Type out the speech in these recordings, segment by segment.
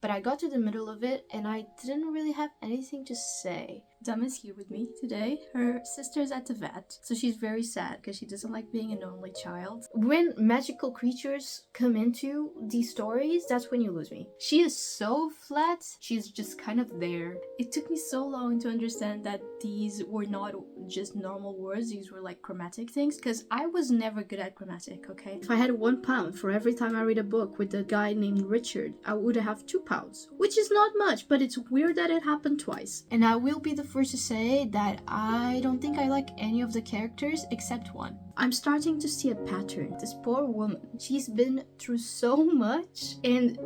but I got to the middle of it and I didn't really have anything to say. Dum is here with me today. Her sister's at the vet, so she's very sad because she doesn't like being an only child. When magical creatures come into these stories, that's when you lose me. She is so flat, she's just kind of there. It took me so long to understand that these were not just normal words, these were like chromatic things, because I was never good at chromatic, okay? If I had £1 for every time I read a book with a guy named Richard, I would have £2, which is not much, but it's weird that it happened twice. And I will be the first to say that I don't think I like any of the characters except one. I'm starting to see a pattern. This poor woman, she's been through so much and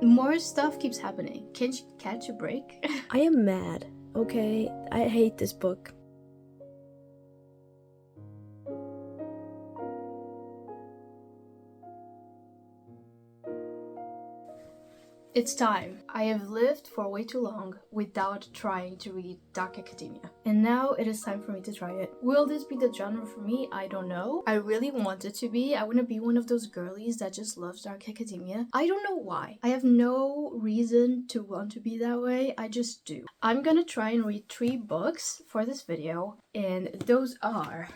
more stuff keeps happening. Can she catch a break? I am mad, okay? I hate this book. It's time. I have lived for way too long without trying to read Dark Academia. And now it is time for me to try it. Will this be the genre for me? I don't know. I really want it to be. I want to be one of those girlies that just loves Dark Academia. I don't know why. I have no reason to want to be that way. I just do. I'm gonna try and read 3 books for this video. And those are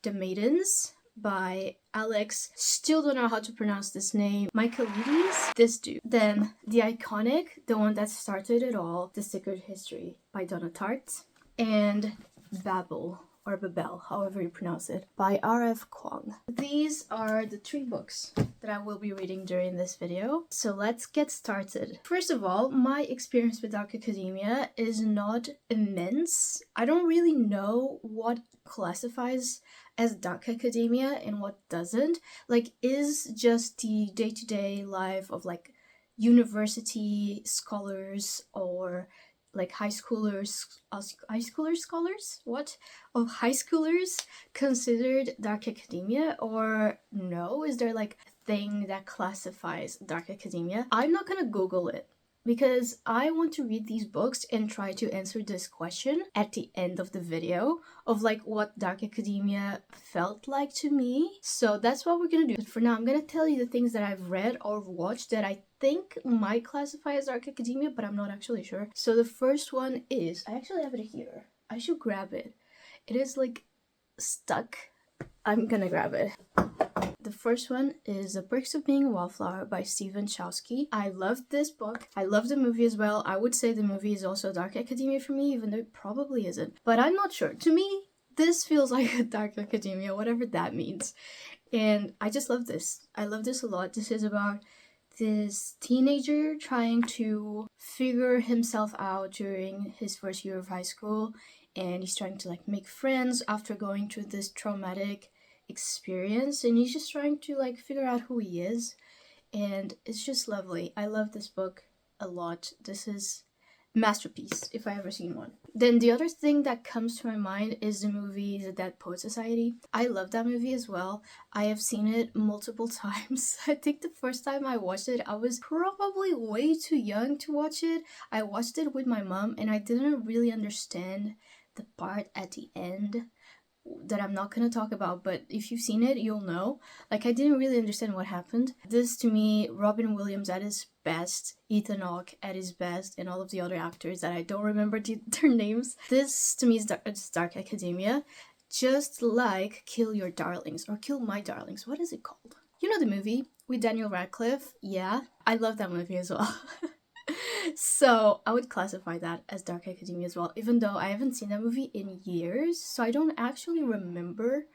The Maidens by Alex, still don't know how to pronounce this name, Michaelides, this dude. Then The Iconic, the one that started it all, The Secret History by Donna Tartt. And Babel, or Babel, however you pronounce it, by R.F. Kuang. These are the 3 books that I will be reading during this video. So let's get started. First of all, my experience with Dark Academia is not immense. I don't really know what classifies as Dark Academia and what doesn't. Like, is just the day-to-day life of like university scholars or like high schoolers considered Dark Academia, or no? Is there like a thing that classifies Dark Academia? I'm not gonna Google it because I want to read these books and try to answer this question at the end of the video of like what Dark Academia felt like to me. So that's what we're gonna do. But for now, I'm gonna tell you the things that I've read or watched that I think might classify as Dark Academia, but I'm not actually sure. So the first one is, I actually have it here. I should grab it. It is like stuck. I'm gonna grab it. The first one is The Perks of Being a Wallflower by Stephen Chowsky. I loved this book. I love the movie as well. I would say the movie is also Dark Academia for me, even though it probably isn't. But I'm not sure. To me, this feels like a Dark Academia, whatever that means. And I just love this. I love this a lot. This is about this teenager trying to figure himself out during his first year of high school. And he's trying to like make friends after going through this traumatic experience, and he's just trying to like figure out who he is, and it's just lovely. I love this book a lot. This is a masterpiece if I ever seen one. Then the other thing that comes to my mind is the movie The Dead Poet Society. I love that movie as well. I have seen it multiple times. I think the first time I watched it, I was probably way too young to watch it. I watched it with my mom and I didn't really understand the part at the end that I'm not gonna talk about, but if you've seen it, you'll know. Like, I didn't really understand what happened. This, to me, Robin Williams at his best, Ethan Hawke at his best, and all of the other actors that I don't remember their names. This, to me, is Dark Academia. Just like Kill Your Darlings, or Kill My Darlings. What is it called? You know the movie with Daniel Radcliffe? Yeah, I love that movie as well. So I would classify that as Dark Academia as well, even though I haven't seen that movie in years, so I don't actually remember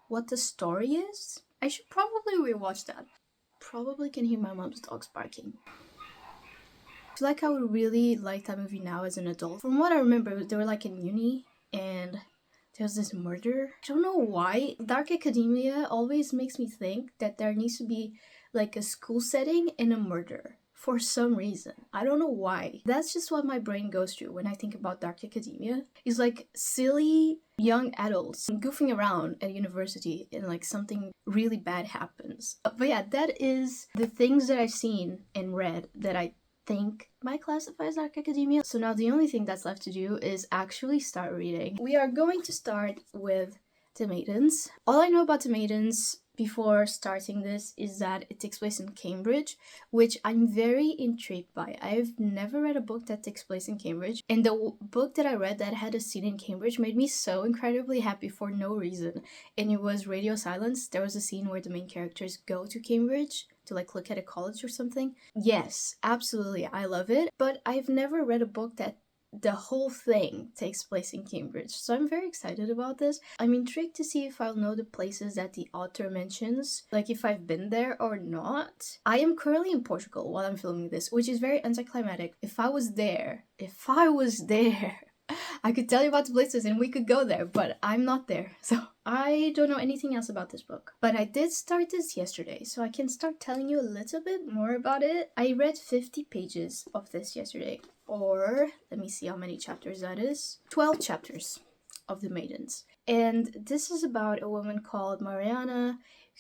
what the story is. I should probably rewatch that. Probably can hear my mom's dogs barking. I feel like I would really like that movie now as an adult. From what I remember, they were like in uni and there was this murder. I don't know why. Dark Academia always makes me think that there needs to be like a school setting and a murder. For some reason. I don't know why. That's just what my brain goes through when I think about Dark Academia. It's like silly young adults goofing around at university and like something really bad happens. But yeah, that is the things that I've seen and read that I think might classify as Dark Academia. So now the only thing that's left to do is actually start reading. We are going to start with The Maidens. All I know about The Maidens, before starting this is that it takes place in Cambridge, which I'm very intrigued by. I've never read a book that takes place in Cambridge, and the book that I read that had a scene in Cambridge made me so incredibly happy for no reason, and it was Radio Silence. There was a scene where the main characters go to Cambridge to like look at a college or something. Yes, absolutely, I love it, but I've never read a book that the whole thing takes place in Cambridge, so I'm very excited about this. I'm intrigued to see if I'll know the places that the author mentions, like if I've been there or not. I am currently in Portugal while I'm filming this, which is very anticlimactic. If I was there, I could tell you about the places and we could go there, but I'm not there, so I don't know anything else about this book. But I did start this yesterday, so I can start telling you a little bit more about it. I read 50 pages of this yesterday, or let me see how many chapters that is. 12 chapters of The Maidens. And this is about a woman called Mariana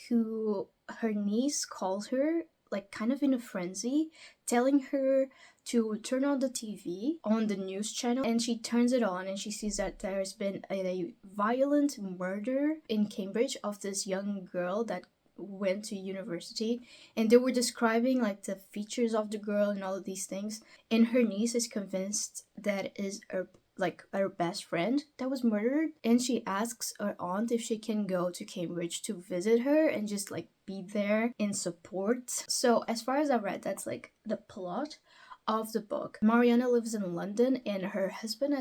who her niece calls her, like kind of in a frenzy, telling her to turn on the TV on the news channel, and she turns it on and she sees that there's been a violent murder in Cambridge of this young girl that went to university, and they were describing like the features of the girl and all of these things, and her niece is convinced that is her best friend that was murdered, and she asks her aunt if she can go to Cambridge to visit her and just like be there in support. So as far as I read, that's like the plot of the book. Mariana lives in London and her husband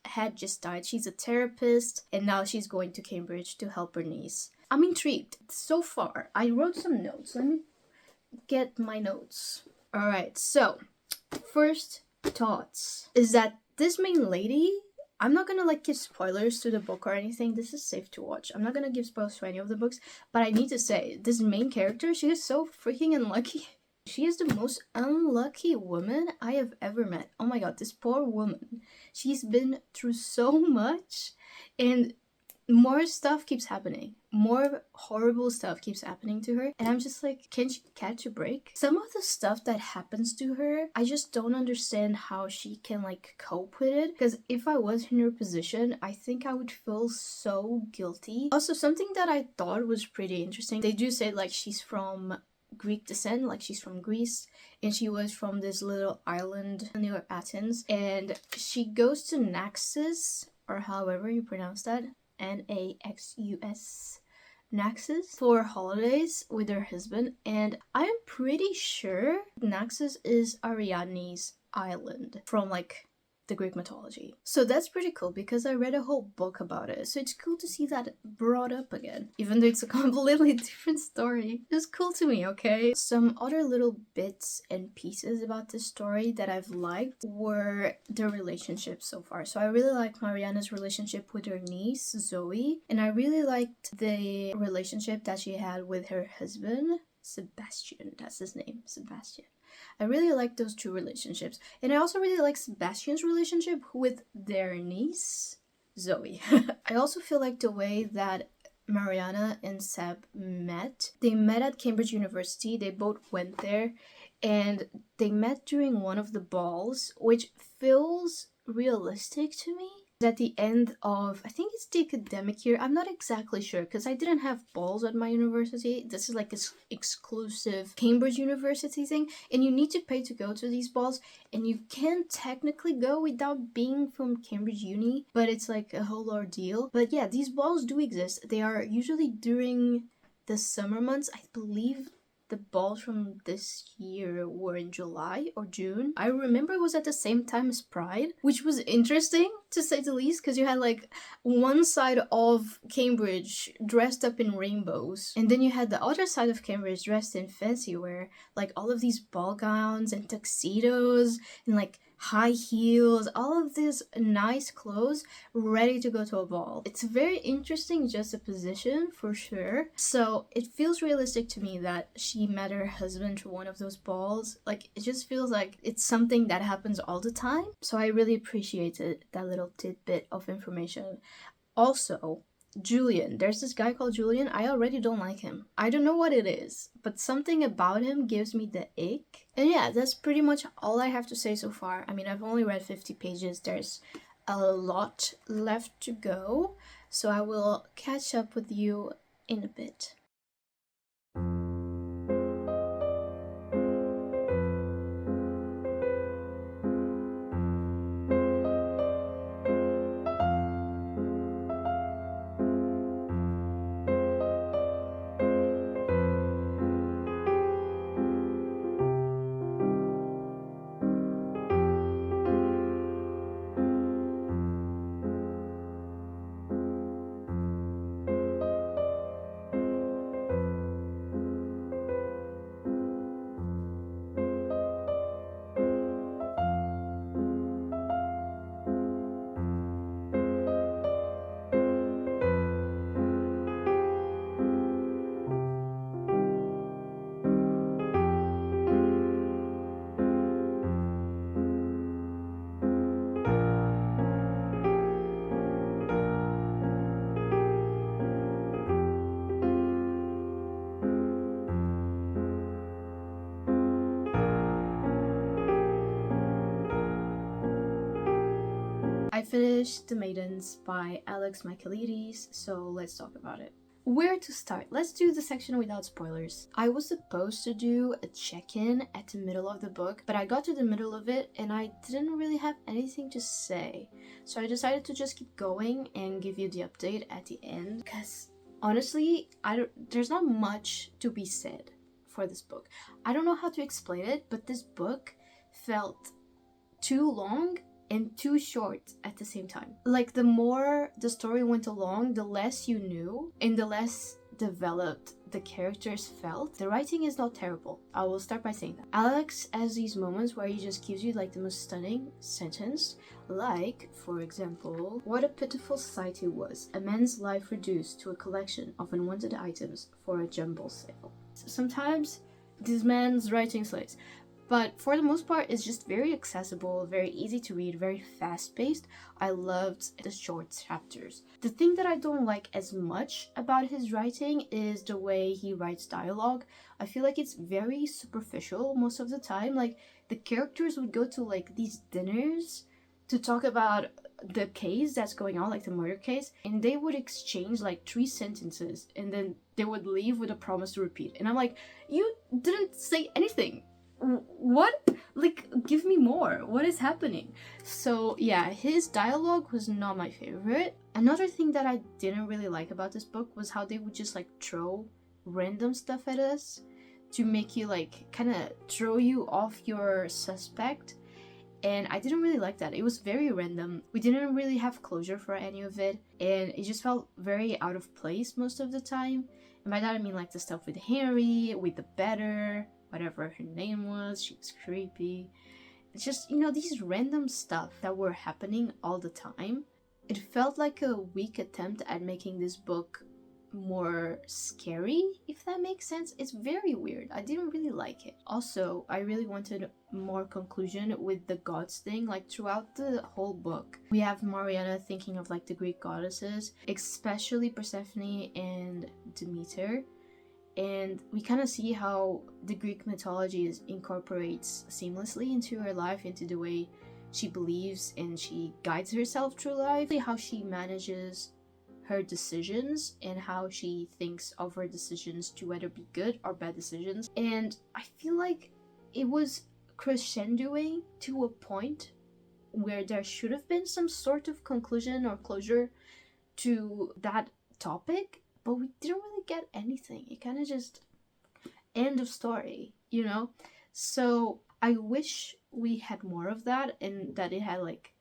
had just died. She's a therapist and now she's going to Cambridge to help her niece. I'm intrigued. So far, I wrote some notes. Let me get my notes. Alright, so first thoughts is that this main lady, I'm not gonna like give spoilers to the book or anything. This is safe to watch. I'm not gonna give spoilers to any of the books, but I need to say, this main character, she is so freaking unlucky. She is the most unlucky woman I have ever met. Oh my god, this poor woman. She's been through so much, and more stuff keeps happening. More horrible stuff keeps happening to her. And I'm just like, can she catch a break? Some of the stuff that happens to her, I just don't understand how she can like cope with it. Because if I was in her position, I think I would feel so guilty. Also, something that I thought was pretty interesting, they do say like she's from Greek descent, like she's from Greece, and she was from this little island near Athens, and she goes to Naxos, or however you pronounce that, Naxus, Naxos, for holidays with her husband, and I'm pretty sure Naxos is Ariadne's island from like the Greek mythology. So that's pretty cool because I read a whole book about it. So it's cool to see that brought up again, even though it's a completely different story. It's cool to me, okay? Some other little bits and pieces about this story that I've liked were the relationships so far. So I really liked Mariana's relationship with her niece, Zoe, and I really liked the relationship that she had with her husband, Sebastian. That's his name, Sebastian. I really like those two relationships. And I also really like Sebastian's relationship with their niece, Zoe. I also feel like the way that Mariana and Seb met, they met at Cambridge University. They both went there and they met during one of the balls, which feels realistic to me. At the end of, I think it's the academic year, I'm not exactly sure because I didn't have balls at my university. This is like an exclusive Cambridge University thing, and you need to pay to go to these balls, and you can technically go without being from Cambridge Uni, but it's like a whole ordeal. But yeah, these balls do exist. They are usually during the summer months. I believe the balls from this year were in July or June. I remember it was at the same time as Pride, which was interesting to say the least, because you had like one side of Cambridge dressed up in rainbows, and then you had the other side of Cambridge dressed in fancy wear, like all of these ball gowns and tuxedos and like high heels, all of these nice clothes ready to go to a ball. It's very interesting juxtaposition for sure. So it feels realistic to me that she met her husband to one of those balls. Like, it just feels like it's something that happens all the time. So I really appreciated that little tidbit of information. Also, Julian. There's this guy called Julian. I already don't like him. I don't know what it is, but something about him gives me the ick. And yeah, that's pretty much all I have to say so far. I mean, I've only read 50 pages. There's a lot left to go. So I will catch up with you in a bit. I finished The Maidens by Alex Michaelides, so let's talk about it. Where to start? Let's do the section without spoilers. I was supposed to do a check-in at the middle of the book, but I got to the middle of it and I didn't really have anything to say. So I decided to just keep going and give you the update at the end, because honestly, there's not much to be said for this book. I don't know how to explain it, but this book felt too long and too short at the same time. Like, the more the story went along, the less you knew and the less developed the characters felt. The writing is not terrible. I will start by saying that. Alex has these moments where he just gives you like the most stunning sentence, like, for example, what a pitiful society was. A man's life reduced to a collection of unwanted items for a jumble sale. Sometimes this man's writing slays. But for the most part, it's just very accessible, very easy to read, very fast-paced. I loved the short chapters. The thing that I don't like as much about his writing is the way he writes dialogue. I feel like it's very superficial most of the time. Like, the characters would go to like these dinners to talk about the case that's going on, like the murder case, and they would exchange like 3 sentences and then they would leave with a promise to repeat. And I'm like, you didn't say anything. What? Like, give me more. What is happening? So yeah, his dialogue was not my favorite. Another thing that I didn't really like about this book was how they would just like throw random stuff at us to make you like kind of throw you off your suspect, and I didn't really like that. It was very random. We didn't really have closure for any of it, and it just felt very out of place most of the time. And by that I mean like the stuff with Harry, with the better, whatever her name was, she was creepy. It's just, you know, these random stuff that were happening all the time. It felt like a weak attempt at making this book more scary, if that makes sense. It's very weird. I didn't really like it. Also, I really wanted more conclusion with the gods thing. Like, throughout the whole book, we have Mariana thinking of like the Greek goddesses, especially Persephone and Demeter. And we kind of see how the Greek mythology incorporates seamlessly into her life, into the way she believes and she guides herself through life, how she manages her decisions and how she thinks of her decisions to whether be good or bad decisions. And I feel like it was crescendoing to a point where there should have been some sort of conclusion or closure to that topic, but we didn't really get anything. It kind of just end of story, you know? So I wish we had more of that, and that it had like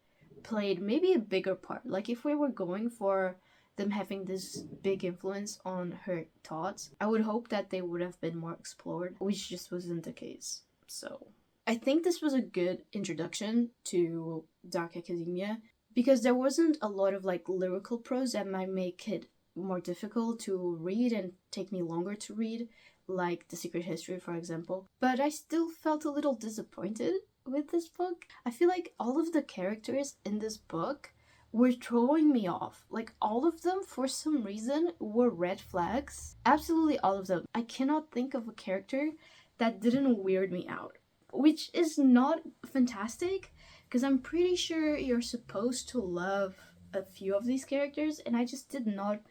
played maybe a bigger part. Like, if we were going for them having this big influence on her thoughts, I would hope that they would have been more explored, which just wasn't the case. So I think this was a good introduction to Dark Academia, because there wasn't a lot of like lyrical prose that might make it more difficult to read and take me longer to read, like The Secret History, for example. But I still felt a little disappointed with this book. I feel like all of the characters in this book were throwing me off. Like, all of them, for some reason, were red flags. Absolutely all of them. I cannot think of a character that didn't weird me out, which is not fantastic, because I'm pretty sure you're supposed to love a few of these characters, and I just did not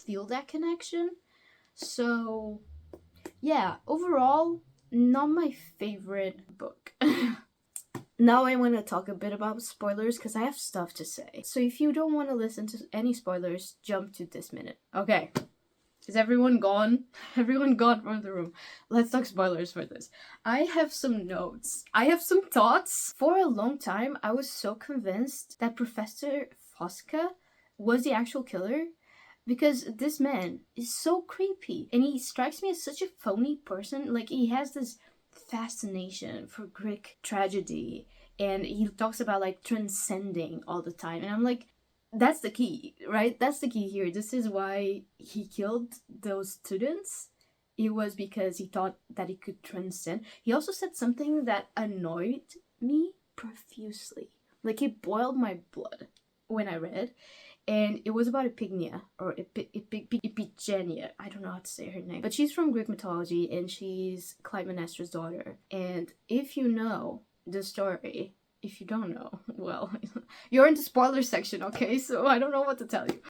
feel that connection. So yeah, overall, not my favorite book. Now I want to talk a bit about spoilers, because I have stuff to say. So if you don't want to listen to any spoilers, jump to this minute. Okay, is everyone gone? Everyone gone from the room. Let's talk spoilers for this. I have some notes. I have some thoughts. For a long time, I was so convinced that Professor Fosca was the actual killer, because this man is so creepy, and he strikes me as such a phony person. Like, he has this fascination for Greek tragedy, and he talks about like transcending all the time, and I'm like, that's the key, right? That's the key here. This is why he killed those students. It was because he thought that he could transcend. He also said something that annoyed me profusely. Like, it boiled my blood when I read, and it was about Epigenia, or Iphigenia. I don't know how to say her name, but she's from Greek mythology, and she's Clytemnestra's daughter. And if you know the story, If you don't know, well, you're in the spoiler section, okay? So I don't know what to tell you.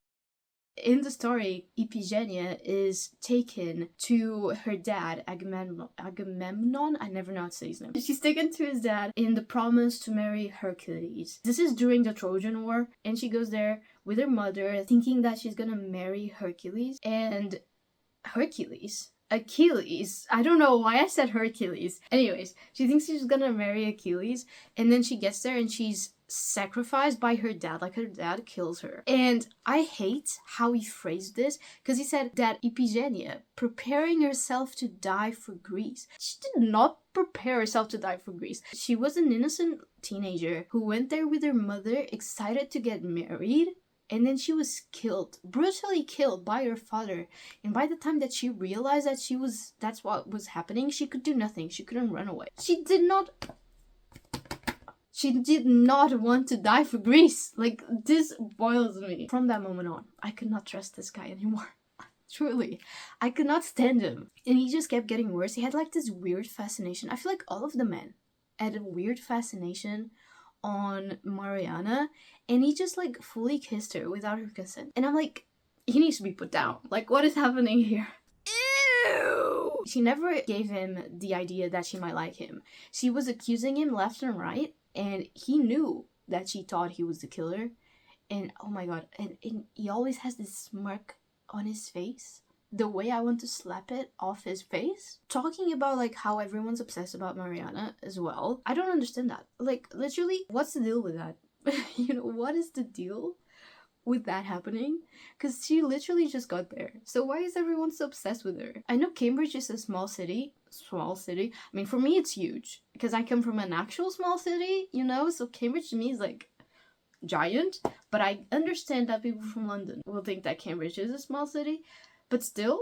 In the story, Iphigenia is taken to her dad, Agamemnon? I never know how to say his name. She's taken to his dad in the promise to marry Hercules. This is during the Trojan War, and she goes there with her mother, thinking that she's gonna marry Hercules. And Achilles. I don't know why I said Hercules. Anyways, she thinks she's gonna marry Achilles, and then she gets there and she's sacrificed by her dad. Like, her dad kills her. And I hate how he phrased this, because he said that Iphigenia, preparing herself to die for Greece. She did not prepare herself to die for Greece. She was an innocent teenager who went there with her mother, excited to get married. And then she was killed, brutally killed by her father. And by the time that she realized that that's what was happening, she could do nothing. She couldn't run away. She did not want to die for Greece. Like, this boils me. From that moment on, I could not trust this guy anymore. Truly. I could not stand him. And he just kept getting worse. He had like this weird fascination. I feel like all of the men had a weird fascination on Mariana, and he just like fully kissed her without her consent. And I'm like, he needs to be put down. Like, what is happening here? Ew! She never gave him the idea that she might like him. She was accusing him left and right, and he knew that she thought he was the killer. And oh my god, and he always has this smirk on his face. The way I want to slap it off his face. Talking about like how everyone's obsessed about Mariana as well. I don't understand that. Like, literally, what's the deal with that? You know, what is the deal with that happening? Because she literally just got there. So why is everyone so obsessed with her? I know Cambridge is a small city. I mean, for me it's huge, because I come from an actual small city, you know? So Cambridge to me is like giant. But I understand that people from London will think that Cambridge is a small city. But still,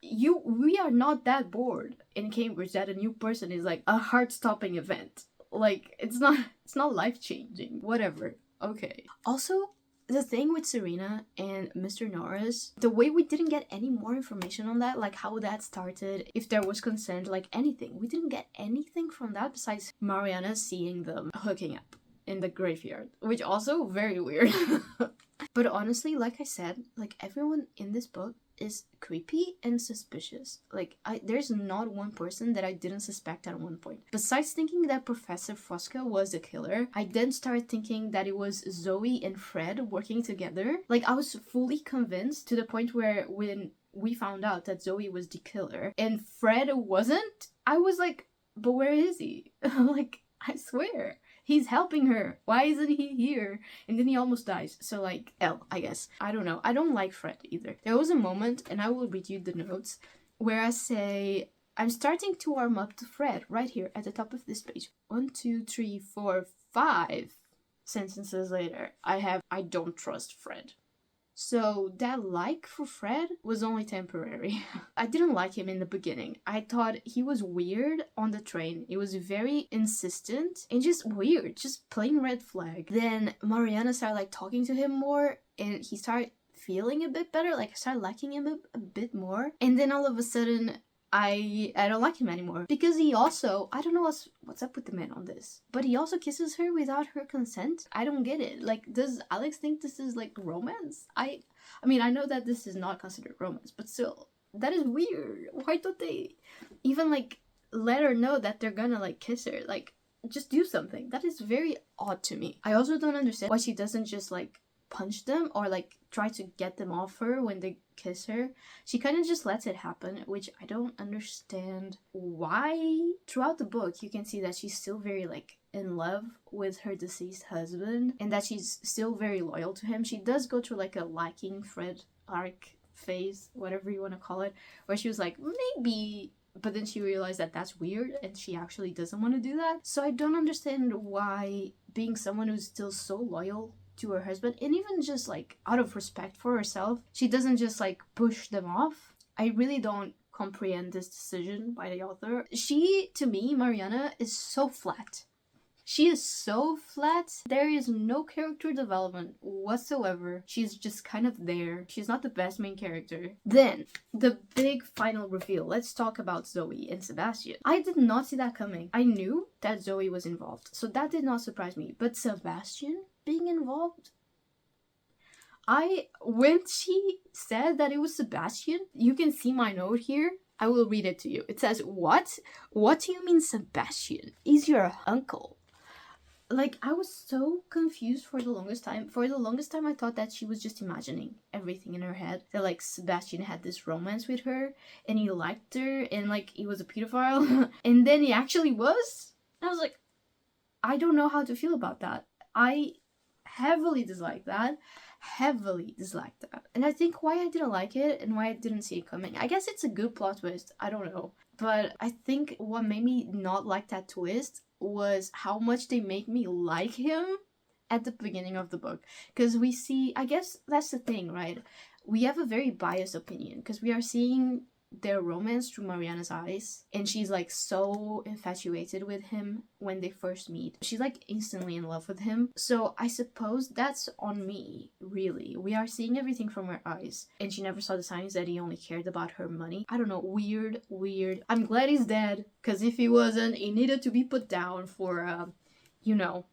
we are not that bored in Cambridge that a new person is like a heart-stopping event. Like, it's not life-changing. Whatever. Okay. Also, the thing with Serena and Mr. Norris, the way we didn't get any more information on that, like how that started, if there was consent, like anything. We didn't get anything from that besides Mariana seeing them hooking up in the graveyard, which also very weird. But honestly, like I said, like everyone in this book is creepy and suspicious. Like, there's not one person that I didn't suspect at one point. Besides thinking that Professor Fosca was the killer, I then started thinking that it was Zoe and Fred working together. Like, I was fully convinced to the point where when we found out that Zoe was the killer and Fred wasn't, I was like, but where is he? Like, I swear. He's helping her. Why isn't he here? And then he almost dies. So like, L, I guess. I don't know. I don't like Fred either. There was a moment, and I will read you the notes, where I say, I'm starting to warm up to Fred right here at the top of this page. 1, 2, 3, 4, 5 sentences later. I don't trust Fred. So that like for Fred was only temporary. I didn't like him in the beginning. I thought he was weird on the train. He was very insistent and just weird, just plain red flag. Then Mariana started like talking to him more, and he started feeling a bit better. Like, I started liking him a bit more. And then all of a sudden, I don't like him anymore, because he also, I don't know what's up with the man on this, but he also kisses her without her consent. I don't get it. Like, does Alex think this is like romance? I mean, I know that this is not considered romance, but still, that is weird. Why don't they even like let her know that they're gonna like kiss her? Like, just do something. That is very odd to me. I also don't understand why she doesn't just like punch them or like try to get them off her when they kiss her. She kind of just lets it happen, which I don't understand why. Throughout the book, you can see that she's still very like in love with her deceased husband, and that she's still very loyal to him. She does go through like a liking Fred arc phase, whatever you want to call it, where she was like, maybe, but then she realized that that's weird and she actually doesn't want to do that. So I don't understand why, being someone who's still so loyal to her husband, and even just like out of respect for herself, she doesn't just like push them off. I really don't comprehend this decision by the author. She, to me, Mariana, is so flat. She is so flat. There is no character development whatsoever. She's just kind of there. She's not the best main character. Then, the big final reveal. Let's talk about Zoe and Sebastian. I did not see that coming. I knew that Zoe was involved, so that did not surprise me. But Sebastian being involved? When she said that it was Sebastian, you can see my note here. I will read it to you. It says, what? What do you mean Sebastian? He's your uncle. Like, I was so confused for the longest time. For the longest time, I thought that she was just imagining everything in her head. That, like, Sebastian had this romance with her, and he liked her, and, like, he was a pedophile. And then he actually was. And I was like, I don't know how to feel about that. I heavily dislike that. And I think why I didn't like it and why I didn't see it coming. I guess it's a good plot twist. I don't know. But I think what made me not like that twist was how much they make me like him at the beginning of the book. Because we see, I guess that's the thing, right? We have a very biased opinion because we are seeing their romance through Mariana's eyes, and she's like so infatuated with him when they first meet. She's like instantly in love with him. So I suppose that's on me, really. We are seeing everything from her eyes, and she never saw the signs that he only cared about her money. I don't know, weird. I'm glad he's dead, because if he wasn't, he needed to be put down for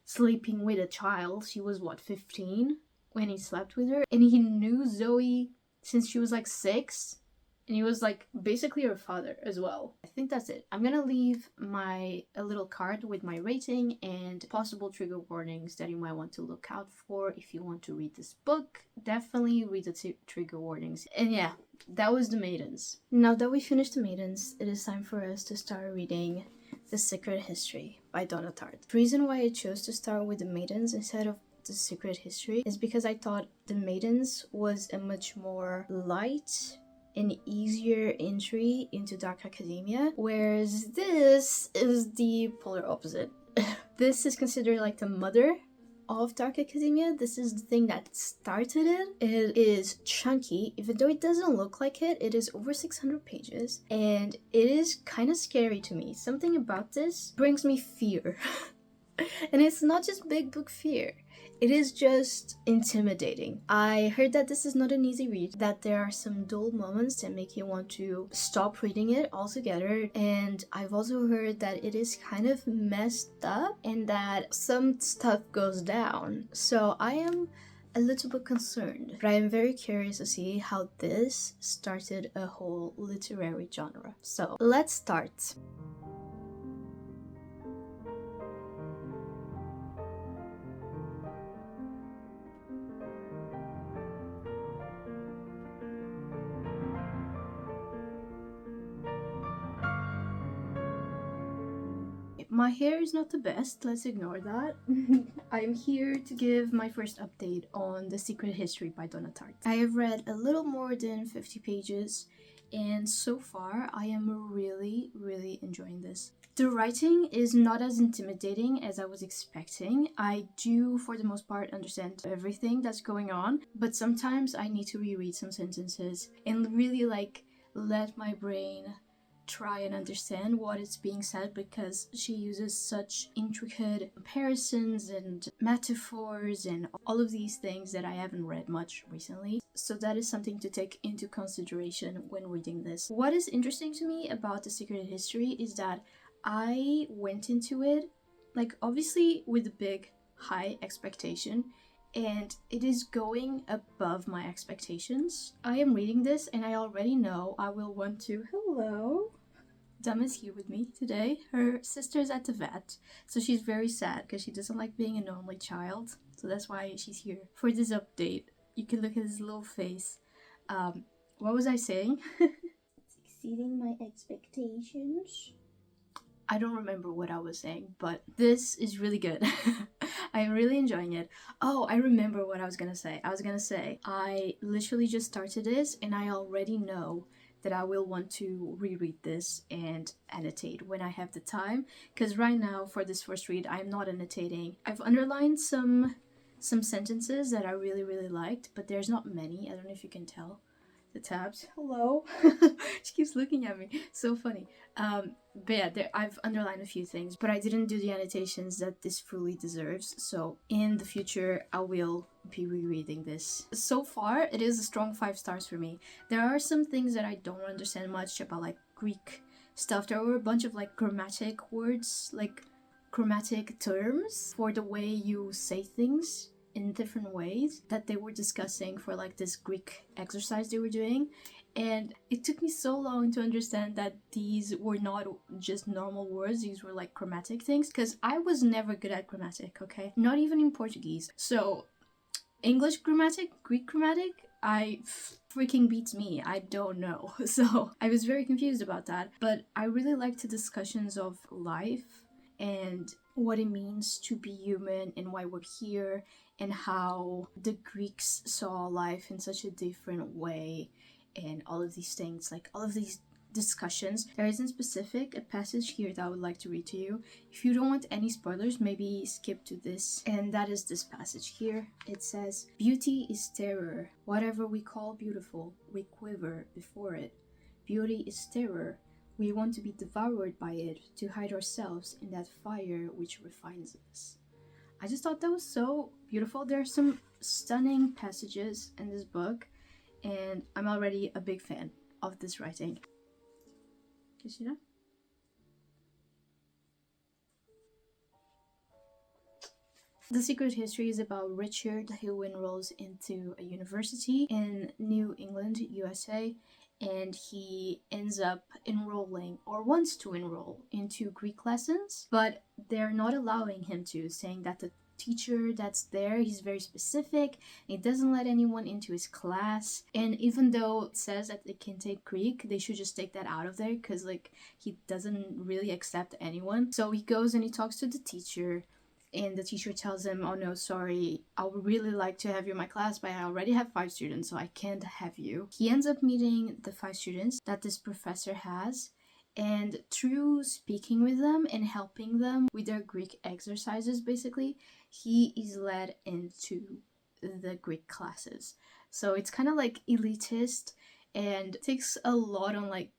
sleeping with a child. She was what, 15 when he slept with her, and he knew Zoe since she was like 6. And he was like basically her father as well. I think that's it. I'm gonna leave a little card with my rating and possible trigger warnings that you might want to look out for if you want to read this book. Definitely read the trigger warnings. And yeah, that was The Maidens. Now that we finished The Maidens, it is time for us to start reading The Secret History by Donna Tartt. The reason why I chose to start with The Maidens instead of The Secret History is because I thought The Maidens was a much more light an easier entry into dark academia, whereas this is the polar opposite. This is considered like the mother of dark academia. This is the thing that started it. It is chunky, even though it doesn't look like it. It is over 600 pages, and it is kind of scary to me. Something about this brings me fear. And it's not just big book fear. It is just intimidating. I heard that this is not an easy read, that there are some dull moments that make you want to stop reading it altogether, and I've also heard that it is kind of messed up and that some stuff goes down. So I am a little bit concerned, but I am very curious to see how this started a whole literary genre. So let's start. My hair is not the best, let's ignore that. I'm here to give my first update on The Secret History by Donna Tartt. I have read a little more than 50 pages, and so far I am really enjoying this. The writing is not as intimidating as I was expecting. I do, for the most part, understand everything that's going on, but sometimes I need to reread some sentences and really let my brain try and understand what is being said, because she uses such intricate comparisons and metaphors and all of these things that I haven't read much recently. So that is something to take into consideration when reading this. What is interesting to me about The Secret History is that I went into it, obviously with a big, high expectation, and it is going above my expectations. I am reading this and I already know I will want to... Hello? Dum is here with me today. Her sister's at the vet, so she's very sad because she doesn't like being an only child. So that's why she's here for this update. You can look at his little face. What was I saying? It's exceeding my expectations. I don't remember what I was saying, but this is really good. I am really enjoying it. Oh, I remember what I was gonna say. I literally just started this and I already know that I will want to reread this and annotate when I have the time. Because right now, for this first read, I'm not annotating. I've underlined some sentences that I really liked, but there's not many. I don't know if you can tell. The tabs. Hello. She keeps looking at me. So funny. But yeah, I've underlined a few things, but I didn't do the annotations that this fully deserves. So in the future, I will be rereading this. So far, it is a strong 5 stars for me. There are some things that I don't understand much about, like Greek stuff. There were a bunch of like grammatic words, like grammatic terms for the way you say things in different ways that they were discussing for like this Greek exercise they were doing. And it took me so long to understand that these were not just normal words, these were like grammatic things, because I was never good at grammatic, okay? Not even in Portuguese. So English grammatic, Greek grammatic, freaking beats me. I don't know. So I was very confused about that. But I really liked the discussions of life and what it means to be human and why we're here and how the Greeks saw life in such a different way and all of these things, like all of these discussions. There is in specific a passage here that I would like to read to you. If you don't want any spoilers, maybe skip to this. And that is this passage here. It says, "Beauty is terror. Whatever we call beautiful, we quiver before it. Beauty is terror. We want to be devoured by it, to hide ourselves in that fire which refines us." I just thought that was so beautiful. There are some stunning passages in this book, and I'm already a big fan of this writing. Can you see that? The Secret History is about Richard, who enrolls into a university in New England, USA, and he ends up enrolling, or wants to enroll, into Greek lessons, but they're not allowing him to, saying that the teacher that's there, he's very specific, he doesn't let anyone into his class, and even though it says that they can take Greek, they should just take that out of there, because like he doesn't really accept anyone. So he goes and he talks to the teacher, and the teacher tells him, "Oh no, sorry, I would really like to have you in my class, but I already have 5 students, so I can't have you." He ends up meeting the 5 students that this professor has, and through speaking with them and helping them with their Greek exercises, basically, he is led into the Greek classes. So it's kind of like elitist and takes a lot on like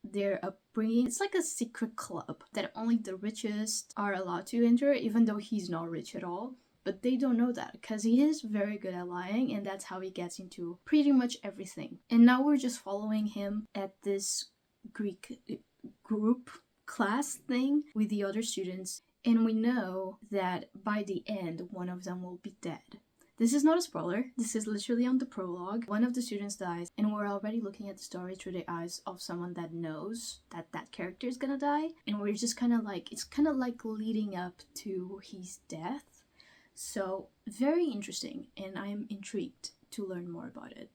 their upbringing. It's like a secret club that only the richest are allowed to enter, even though he's not rich at all. But they don't know that because he is very good at lying, and that's how he gets into pretty much everything. And now we're just following him at this Greek group class thing with the other students, and we know that by the end one of them will be dead. This is not a spoiler, this is literally on the prologue. One of the students dies, and we're already looking at the story through the eyes of someone that knows that that character is gonna die, and we're just kind of like, it's kind of like leading up to his death. So very interesting, and I'm intrigued to learn more about it.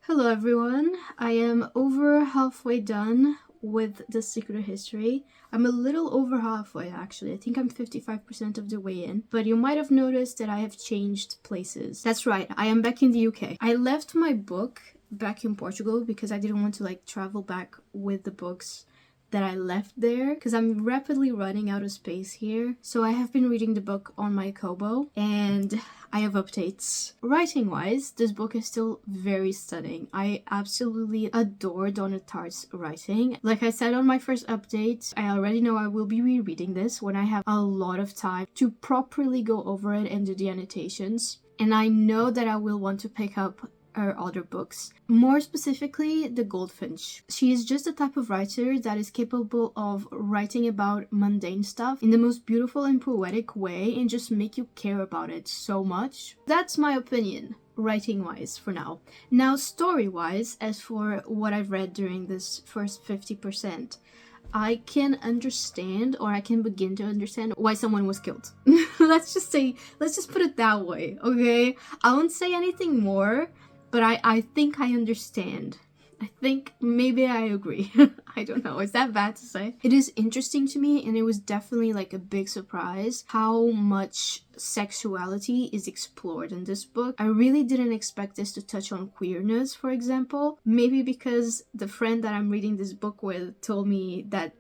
Hello everyone, I am over halfway done with The Secret History. I'm a little over halfway actually, I think I'm 55% of the way in, but you might have noticed that I have changed places. That's right, I am back in the UK. I left my book back in Portugal because I didn't want to like travel back with the books that I left there because I'm rapidly running out of space here. So I have been reading the book on my Kobo and I have updates. Writing wise, this book is still very stunning. I absolutely adore Donna Tartt's writing. Like I said on my first update, I already know I will be rereading this when I have a lot of time to properly go over it and do the annotations. And I know that I will want to pick up her other books, more specifically The Goldfinch. She is just the type of writer that is capable of writing about mundane stuff in the most beautiful and poetic way and just make you care about it so much. That's my opinion, writing wise for now. Now story wise, as for what I've read during this first 50%, I can understand, or I can begin to understand, why someone was killed. let's just put it that way, okay? I won't say anything more, but I think I understand. I think maybe I agree. I don't know, is that bad to say? It is interesting to me, and it was definitely like a big surprise how much sexuality is explored in this book. I really didn't expect this to touch on queerness, for example. Maybe because the friend that I'm reading this book with told me that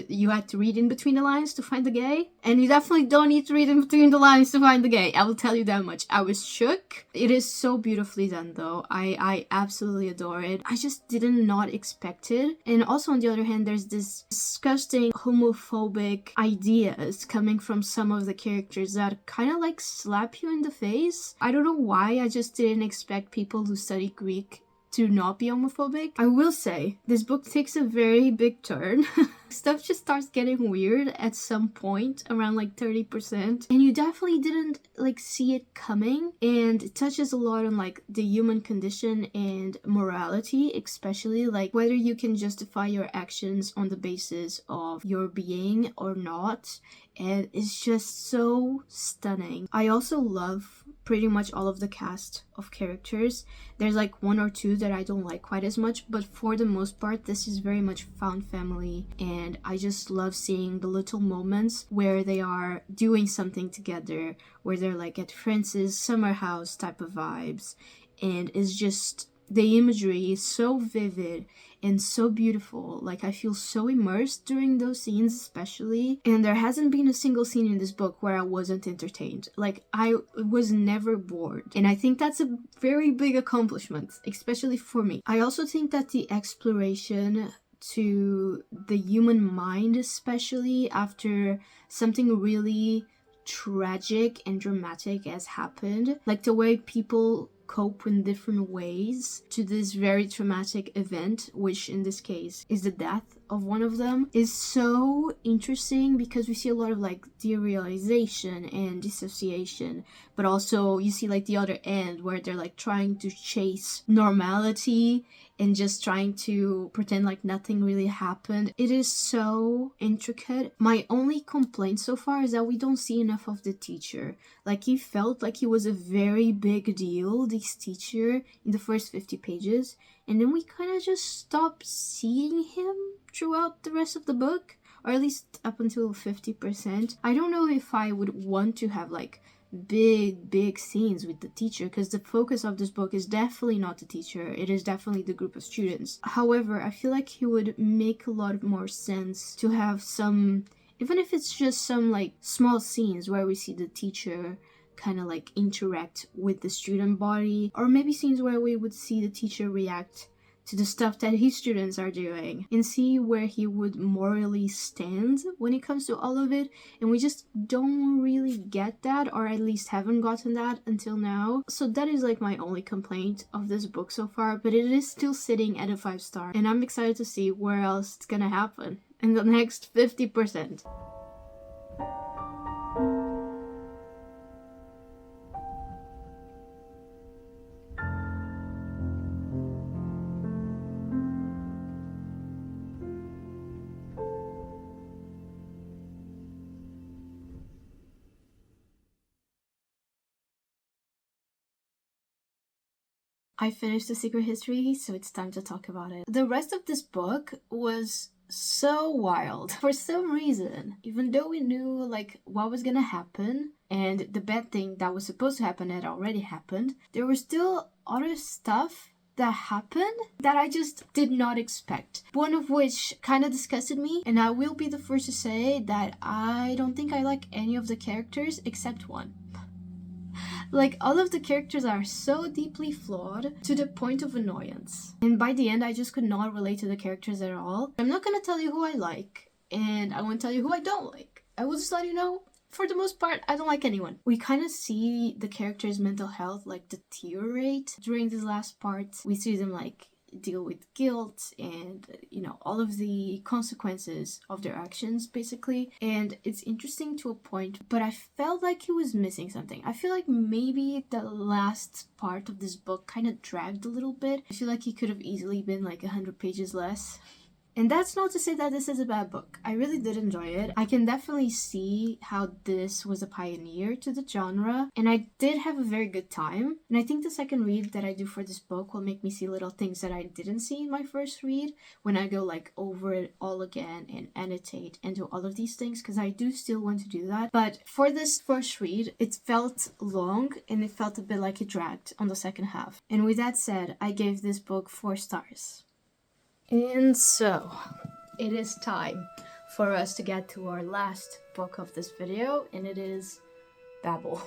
you had to read in between the lines to find the gay. And you definitely don't need to read in between the lines to find the gay. I will tell you that much. I was shook. It is so beautifully done though. I absolutely adore it. I just did not expect it. And also on the other hand, there's this disgusting homophobic ideas coming from some of the characters that kind of like slap you in the face. I don't know why, I just didn't expect people who study Greek to not be homophobic. I will say, this book takes a very big turn. Stuff just starts getting weird at some point, around like 30%. And you definitely didn't like see it coming. And it touches a lot on like the human condition and morality, especially like whether you can justify your actions on the basis of your being or not. And it's just so stunning. I also love pretty much all of the cast of characters. There's like one or two that I don't like quite as much, but for the most part this is very much found family, and I just love seeing the little moments where they are doing something together, where they're like at France's summer house type of vibes, and it's just, the imagery is so vivid and so beautiful. Like I feel so immersed during those scenes especially, and there hasn't been a single scene in this book where I wasn't entertained. Like I was never bored, and I think that's a very big accomplishment, especially for me. I also think that the exploration to the human mind, especially after something really tragic and dramatic has happened, like the way people cope in different ways to this very traumatic event, which in this case is the death of one of them, is so interesting because we see a lot of like derealization and dissociation, but also you see like the other end where they're like trying to chase normality and just trying to pretend like nothing really happened. It is so intricate. My only complaint so far is that we don't see enough of the teacher. Like he felt like he was a very big deal, this teacher, in the first 50 pages, and then we kind of just stopped seeing him throughout the rest of the book, or at least up until 50%. I don't know if I would want to have like big scenes with the teacher, because the focus of this book is definitely not the teacher, it is definitely the group of students. However, I feel like it would make a lot more sense to have some, even if it's just some like small scenes where we see the teacher kind of like interact with the student body, or maybe scenes where we would see the teacher react to the stuff that his students are doing and see where he would morally stand when it comes to all of it. And we just don't really get that, or at least haven't gotten that until now. So that is like my only complaint of this book so far, but it is still sitting at a 5-star, and I'm excited to see where else it's gonna happen in the next 50%. I finished The Secret History, so it's time to talk about it. The rest of this book was so wild. For some reason, even though we knew like what was gonna happen and the bad thing that was supposed to happen had already happened, there was still other stuff that happened that I just did not expect. One of which kind of disgusted me, and I will be the first to say that I don't think I like any of the characters except one. Like, all of the characters are so deeply flawed to the point of annoyance. And by the end, I just could not relate to the characters at all. I'm not gonna tell you who I like, and I won't tell you who I don't like. I will just let you know, for the most part, I don't like anyone. We kind of see the characters' mental health, like, deteriorate during this last part. We see them, like, deal with guilt and, you know, all of the consequences of their actions, basically. And it's interesting to a point, but I felt like he was missing something. I feel like maybe the last part of this book kind of dragged a little bit. I feel like he could have easily been like 100 pages less. And that's not to say that this is a bad book. I really did enjoy it. I can definitely see how this was a pioneer to the genre, and I did have a very good time. And I think the second read that I do for this book will make me see little things that I didn't see in my first read when I go like over it all again and annotate and do all of these things, because I do still want to do that. But for this first read, it felt long and it felt a bit like it dragged on the second half. And with that said, I gave this book 4 stars. And so, it is time for us to get to our last book of this video, and it is Babel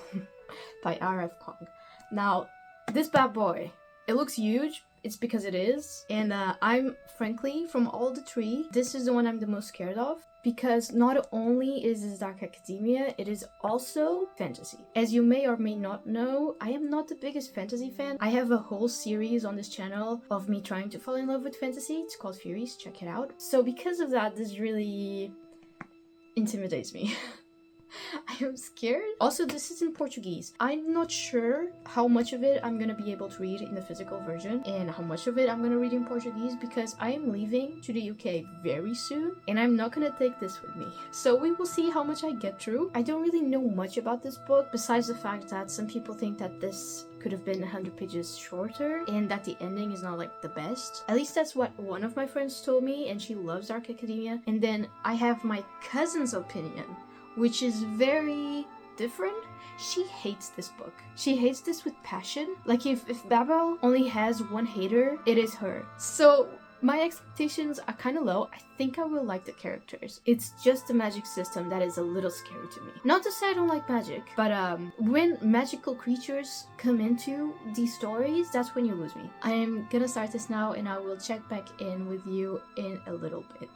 by R.F. Kong. Now, this bad boy, it looks huge. It's because it is, and I'm frankly, from all the three, this is the one I'm the most scared of, because not only is this dark academia, it is also fantasy. As you may or may not know, I am not the biggest fantasy fan. I have a whole series on this channel of me trying to fall in love with fantasy. It's called Furies, check it out. So because of that, this really intimidates me. I am scared. Also, this is in Portuguese. I'm not sure how much of it I'm gonna be able to read in the physical version and how much of it I'm gonna read in Portuguese, because I am leaving to the UK very soon and I'm not gonna take this with me. So we will see how much I get through. I don't really know much about this book besides the fact that some people think that this could have been 100 pages shorter and that the ending is not like the best. At least that's what one of my friends told me, and she loves Dark Academia. And then I have my cousin's opinion, which is very different. She hates this book. She hates this with passion. Like if Babel only has one hater, it is her. So my expectations are kind of low. I think I will like the characters. It's just the magic system that is a little scary to me. Not to say I don't like magic, but when magical creatures come into these stories, that's when you lose me. I am gonna start this now and I will check back in with you in a little bit.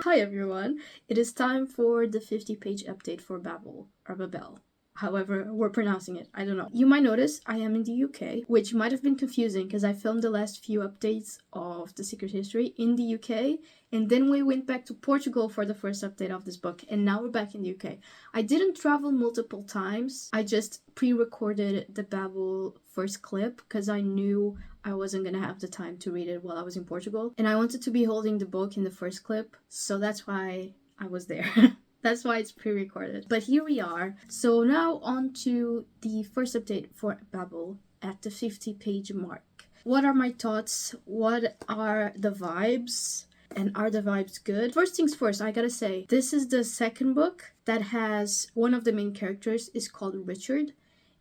Hi everyone, it is time for the 50-page update for Babel, or Babel. However we're pronouncing it, I don't know. You might notice I am in the UK, which might have been confusing because I filmed the last few updates of The Secret History in the UK, and then we went back to Portugal for the first update of this book, and now we're back in the UK. I didn't travel multiple times, I just pre-recorded the Babel first clip because I knew I wasn't gonna have the time to read it while I was in Portugal, and I wanted to be holding the book in the first clip, so that's why I was there. That's why it's pre-recorded. But here we are. So now on to the first update for Babel at the 50-page mark. What are my thoughts? What are the vibes? And are the vibes good? First things first, I gotta say, this is the second book that has one of the main characters is called Richard.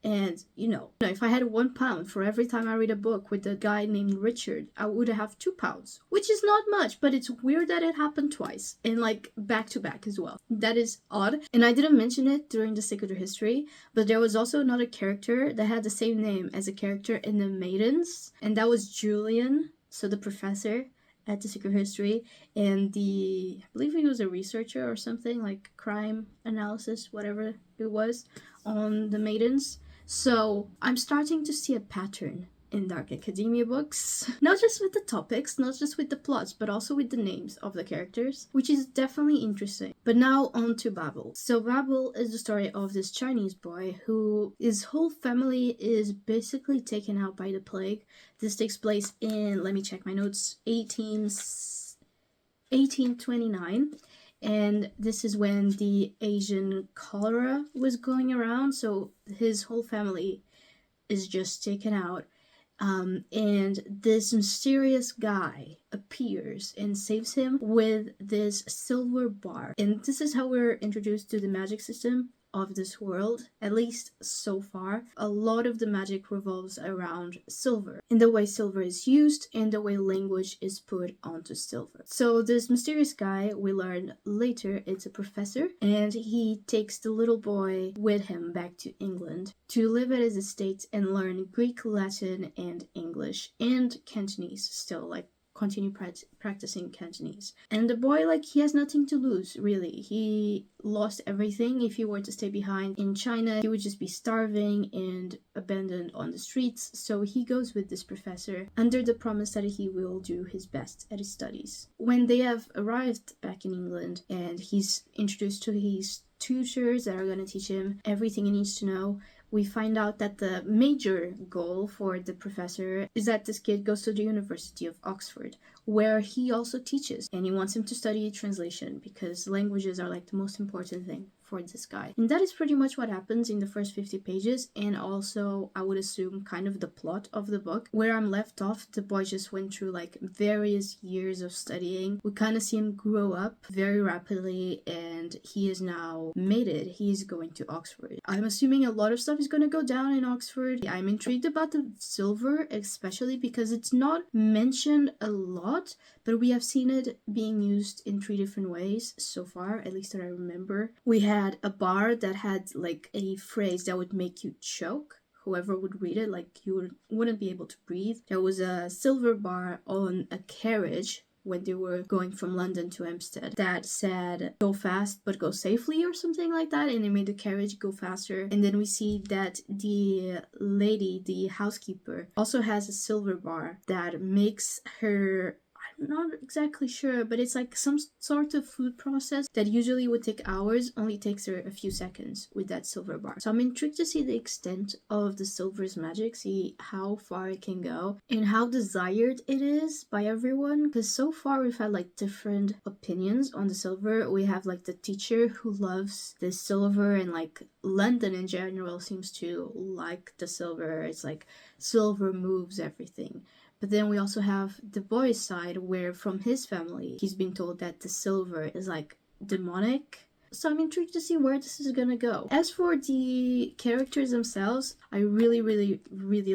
And, you know, if I had £1 for every time I read a book with a guy named Richard, I would have £2, which is not much, but it's weird that it happened twice, and like back to back as well. That is odd. And I didn't mention it during the Secret History, but there was also another character that had the same name as a character in The Maidens, and that was Julian, so the professor at the Secret History, and I believe he was a researcher or something, like crime analysis, whatever it was, on The Maidens. So I'm starting to see a pattern in Dark Academia books, not just with the topics, not just with the plots, but also with the names of the characters, which is definitely interesting. But now on to Babel. So Babel is the story of this Chinese boy who his whole family is basically taken out by the plague. This takes place in, let me check my notes, 1829. And this is when the Asian cholera was going around, so his whole family is just taken out. And this mysterious guy appears and saves him with this silver bar. And this is how we're introduced to the magic system of this world, at least so far. A lot of the magic revolves around silver, and the way silver is used and the way language is put onto silver. So this mysterious guy, we learn later, it's a professor, and he takes the little boy with him back to England to live at his estate and learn Greek, Latin, and English, and Cantonese still, like continue practicing Cantonese. And the boy, like, he has nothing to lose, really. He lost everything. If he were to stay behind in China, he would just be starving and abandoned on the streets. So he goes with this professor under the promise that he will do his best at his studies. When they have arrived back in England and he's introduced to his tutors that are going to teach him everything he needs to know, we find out that the major goal for the professor is that this kid goes to the University of Oxford, where he also teaches, and he wants him to study translation because languages are like the most important thing for this guy. And that is pretty much what happens in the first 50 pages, and also I would assume kind of the plot of the book. Where I'm left off, the boy just went through like various years of studying. We kind of see him grow up very rapidly, and he is now mated. He is going to Oxford. I'm assuming a lot of stuff is going to go down in Oxford. I'm intrigued about the silver, especially because it's not mentioned a lot, but we have seen it being used in 3 different ways so far, at least that I remember. We had a bar that had like a phrase that would make you choke. Whoever would read it, like you wouldn't be able to breathe. There was a silver bar on a carriage when they were going from London to Hampstead that said go fast but go safely or something like that, and it made the carriage go faster. And then we see that the lady, the housekeeper, also has a silver bar that makes her, I'm not exactly sure, but it's like some sort of food process that usually would take hours, only takes her a few seconds with that silver bar. So I'm intrigued to see the extent of the silver's magic, see how far it can go, and how desired it is by everyone. Because so far we've had like different opinions on the silver. We have like the teacher who loves the silver, and like London in general seems to like the silver. It's like silver moves everything. But then we also have the boy's side, where from his family, he's been told that the silver is like demonic. So I'm intrigued to see where this is gonna go. As for the characters themselves, I really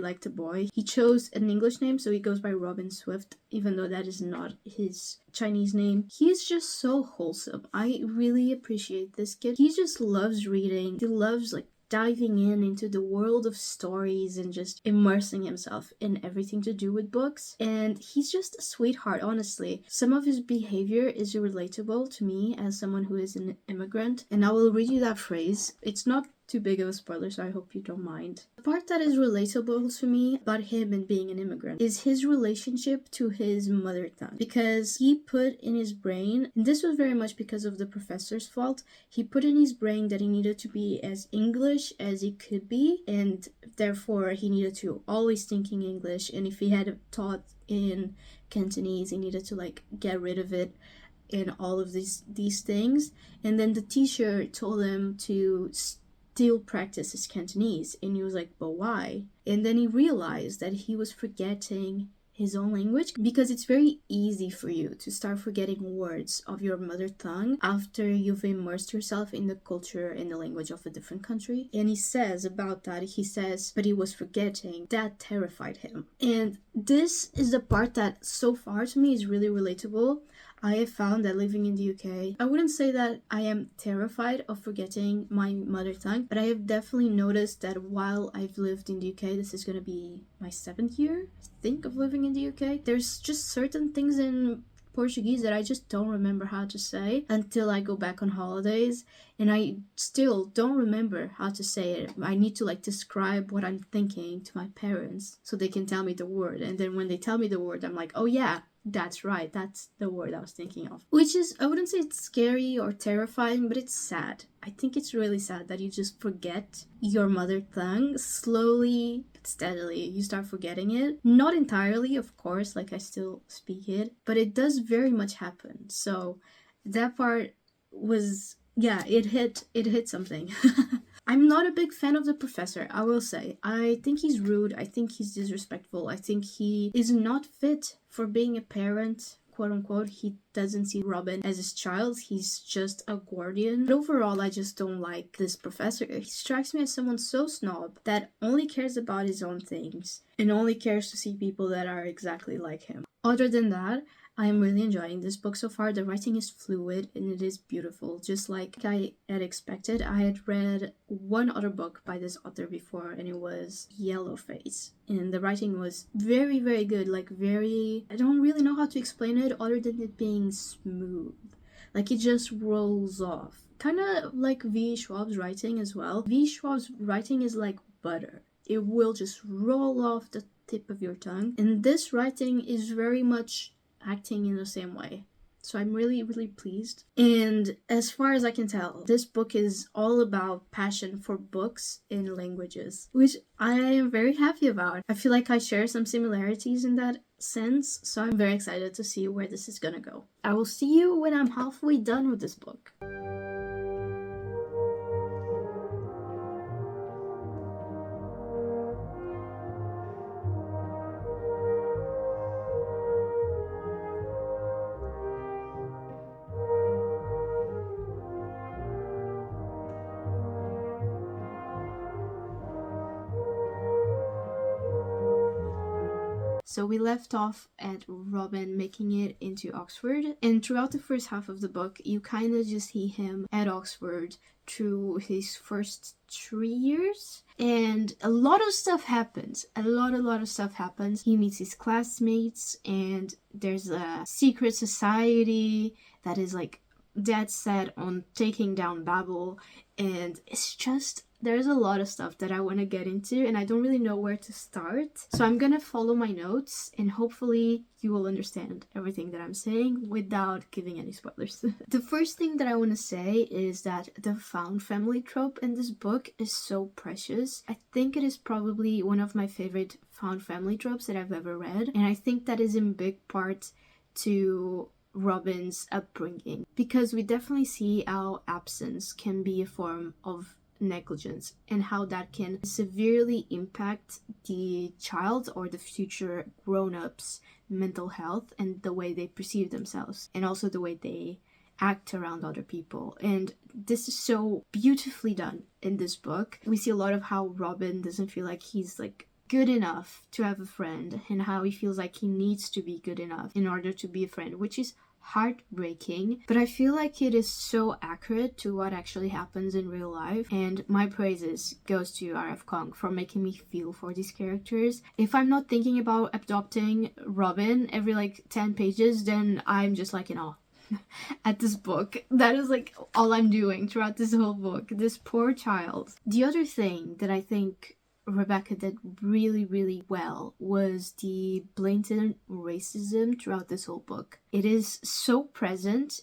like the boy. He chose an English name, so he goes by Robin Swift, even though that is not his Chinese name. He is just so wholesome. I really appreciate this kid. He just loves reading. He loves like diving into the world of stories and just immersing himself in everything to do with books. And he's just a sweetheart, honestly. Some of his behavior is relatable to me as someone who is an immigrant. And I will read you that phrase. It's not too big of a spoiler, so I hope you don't mind. The part that is relatable to me about him and being an immigrant is his relationship to his mother tongue. Because he put in his brain, and this was very much because of the professor's fault, he put in his brain that he needed to be as English as he could be, and therefore he needed to always think in English, and if he had taught in Cantonese, he needed to like get rid of it and all of these things. And then the teacher told him to still practice his Cantonese, and he was like, but why? And then he realized that he was forgetting his own language, because it's very easy for you to start forgetting words of your mother tongue after you've immersed yourself in the culture and the language of a different country. And he says about that, he says, but he was forgetting. That terrified him. And this is the part that so far to me is really relatable. I have found that living in the UK, I wouldn't say that I am terrified of forgetting my mother tongue, but I have definitely noticed that while I've lived in the UK, this is going to be my 7th year, I think, of living in the UK, there's just certain things in Portuguese that I just don't remember how to say until I go back on holidays, and I still don't remember how to say it. I need to like describe what I'm thinking to my parents so they can tell me the word, and then when they tell me the word, I'm like, oh yeah, that's right, that's the word I was thinking of. Which is, I wouldn't say it's scary or terrifying, but it's sad. I think it's really sad that you just forget your mother tongue slowly but steadily. You start forgetting it. Not entirely, of course, like I still speak it, but it does very much happen. So that part was, yeah, it hit something. I'm not a big fan of the professor, I will say. I think he's rude, I think he's disrespectful, I think he is not fit for being a parent, quote unquote. He doesn't see Robin as his child, he's just a guardian. But overall, I just don't like this professor. He strikes me as someone so snob that only cares about his own things and only cares to see people that are exactly like him. Other than that, I am really enjoying this book so far. The writing is fluid and it is beautiful, just like I had expected. I had read one other book by this author before, and it was Yellowface. And the writing was very, very good. Like very, I don't really know how to explain it other than it being smooth. Like it just rolls off. Kind of like V. Schwab's writing as well. V. Schwab's writing is like butter. It will just roll off the tip of your tongue. And this writing is very much acting in the same way. So I'm really, really pleased. And as far as I can tell, this book is all about passion for books in languages, which I am very happy about. I feel like I share some similarities in that sense, so I'm very excited to see where this is gonna go. I will see you when I'm halfway done with this book. So we left off at Robin making it into Oxford, and throughout the first half of the book, you kind of just see him at Oxford through his first 3 years, and a lot of stuff happens. A lot of stuff happens. He meets his classmates, and there's a secret society that is like dead set on taking down Babel, and it's just, there's a lot of stuff that I want to get into and I don't really know where to start. So I'm gonna follow my notes and hopefully you will understand everything that I'm saying without giving any spoilers. The first thing that I want to say is that the found family trope in this book is so precious. I think it is probably one of my favorite found family tropes that I've ever read, and I think that is in big part to Robin's upbringing, because we definitely see how absence can be a form of negligence and how that can severely impact the child or the future grown-ups' mental health and the way they perceive themselves, and also the way they act around other people. And this is so beautifully done in this book. We see a lot of how Robin doesn't feel like he's like good enough to have a friend, and how he feels like he needs to be good enough in order to be a friend, which is heartbreaking, but I feel like it is so accurate to what actually happens in real life, and my praises goes to R.F. Kong for making me feel for these characters. If I'm not thinking about adopting Robin every like 10 pages, then I'm just like in awe at this book. That is like all I'm doing throughout this whole book. This poor child. The other thing that I think Rebecca did really well was the blatant racism throughout this whole book. It is so present.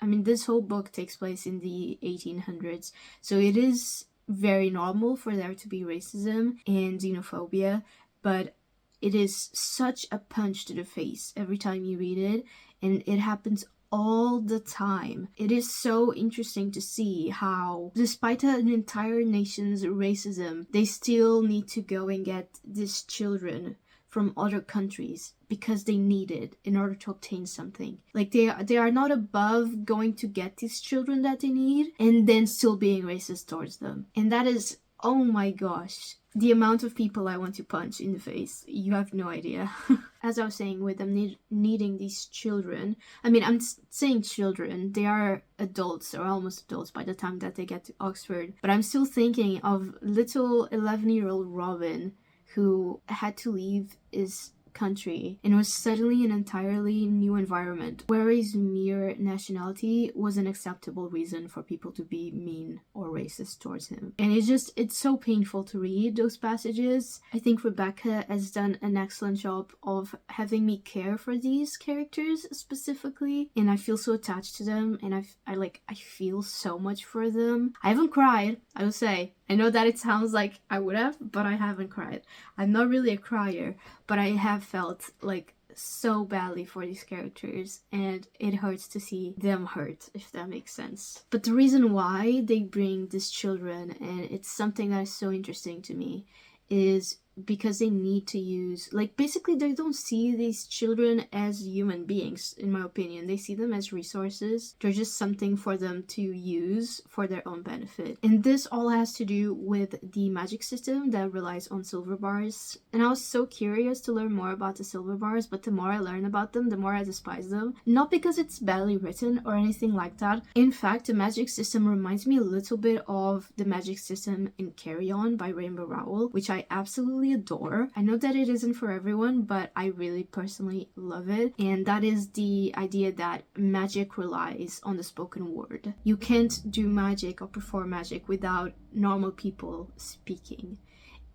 This whole book takes place in the 1800s, so it is very normal for there to be racism and xenophobia, but it is such a punch to the face every time you read it, and it happens all the time. It is so interesting to see how, despite an entire nation's racism, they still need to go and get these children from other countries because they need it in order to obtain something. Like they are not above going to get these children that they need and then still being racist towards them. And that is, oh my gosh, the amount of people I want to punch in the face. You have no idea. As I was saying, with them needing these children, I'm saying children, they are adults or almost adults by the time that they get to Oxford, but I'm still thinking of little 11-year-old Robin who had to leave his country and was suddenly in an entirely new environment where his mere nationality was an acceptable reason for people to be mean or racist towards him. And it's so painful to read those passages. I think Rebecca has done an excellent job of having me care for these characters specifically, and I feel so attached to them, and I feel so much for them. I haven't cried, I will say. I know that it sounds like I would have, but I haven't cried. I'm not really a crier, but I have felt like so badly for these characters, and it hurts to see them hurt, if that makes sense. But the reason why they bring these children, and it's something that is so interesting to me, is because they need to use, basically they don't see these children as human beings, in my opinion. They see them as resources. They're just something for them to use for their own benefit. And this all has to do with the magic system that relies on silver bars. And I was so curious to learn more about the silver bars, but the more I learn about them, the more I despise them. Not because it's badly written or anything like that. In fact, the magic system reminds me a little bit of the magic system in Carry On by Rainbow Rowell, which I absolutely adore. I know that it isn't for everyone, but I really personally love it. And that is the idea that magic relies on the spoken word. You can't do magic or perform magic without normal people speaking.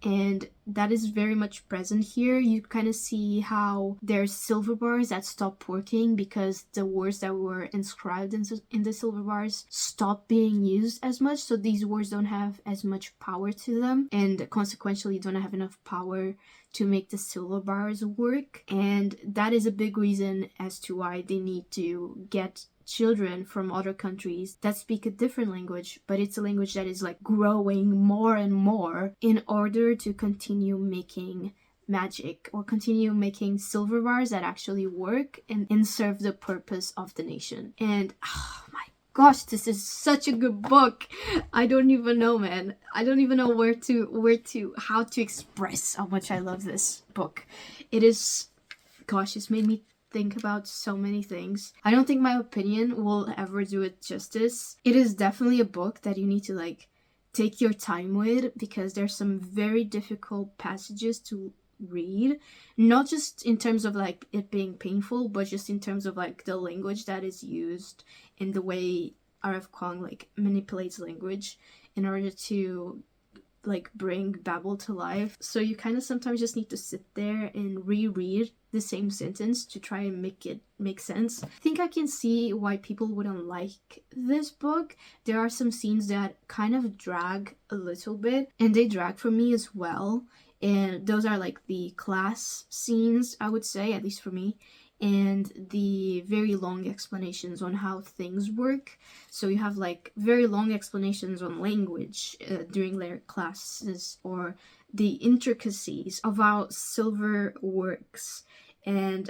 and that is very much present here. You kind of see how there's silver bars that stop working because the words that were inscribed in the silver bars stop being used as much, so these words don't have as much power to them, and consequently don't have enough power to make the silver bars work. And that is a big reason as to why they need to get children from other countries that speak a different language, but it's a language that is like growing more and more, in order to continue making magic or continue making silver bars that actually work and serve the purpose of the nation. And oh my gosh, this is such a good book. I don't even know, man. I don't even know how to express how much I love this book. It is, gosh, it's made me think about so many things. I don't think my opinion will ever do it justice. It is definitely a book that you need to like take your time with, because there's some very difficult passages to read, not just in terms of like it being painful, but just in terms of like the language that is used and the way R.F. Kuang like manipulates language in order to like bring Babel to life. So you kind of sometimes just need to sit there and reread the same sentence to try and make it make sense. I think I can see why people wouldn't like this book. There are some scenes that kind of drag a little bit, and they drag for me as well. And those are like the class scenes, I would say, at least for me, and the very long explanations on how things work. So you have like very long explanations on language during their classes, or the intricacies of how silver works. And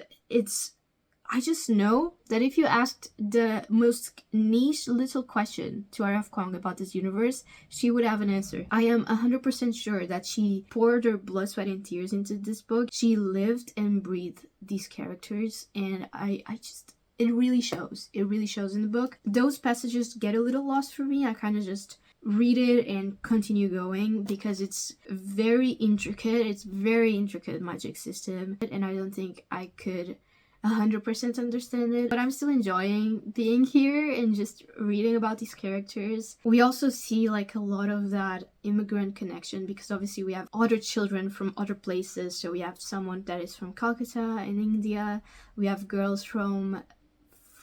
I just know that if you asked the most niche little question to R.F. Kuang about this universe, she would have an answer. I am 100% sure that she poured her blood, sweat, and tears into this book. She lived and breathed these characters, and it really shows. It really shows in the book. Those passages get a little lost for me. I kind of just read it and continue going, because it's very intricate. It's very intricate magic system, and I don't think I could 100% understand it, but I'm still enjoying being here and just reading about these characters. We also see like a lot of that immigrant connection, because obviously we have other children from other places. So we have someone that is from Calcutta in India, we have girls from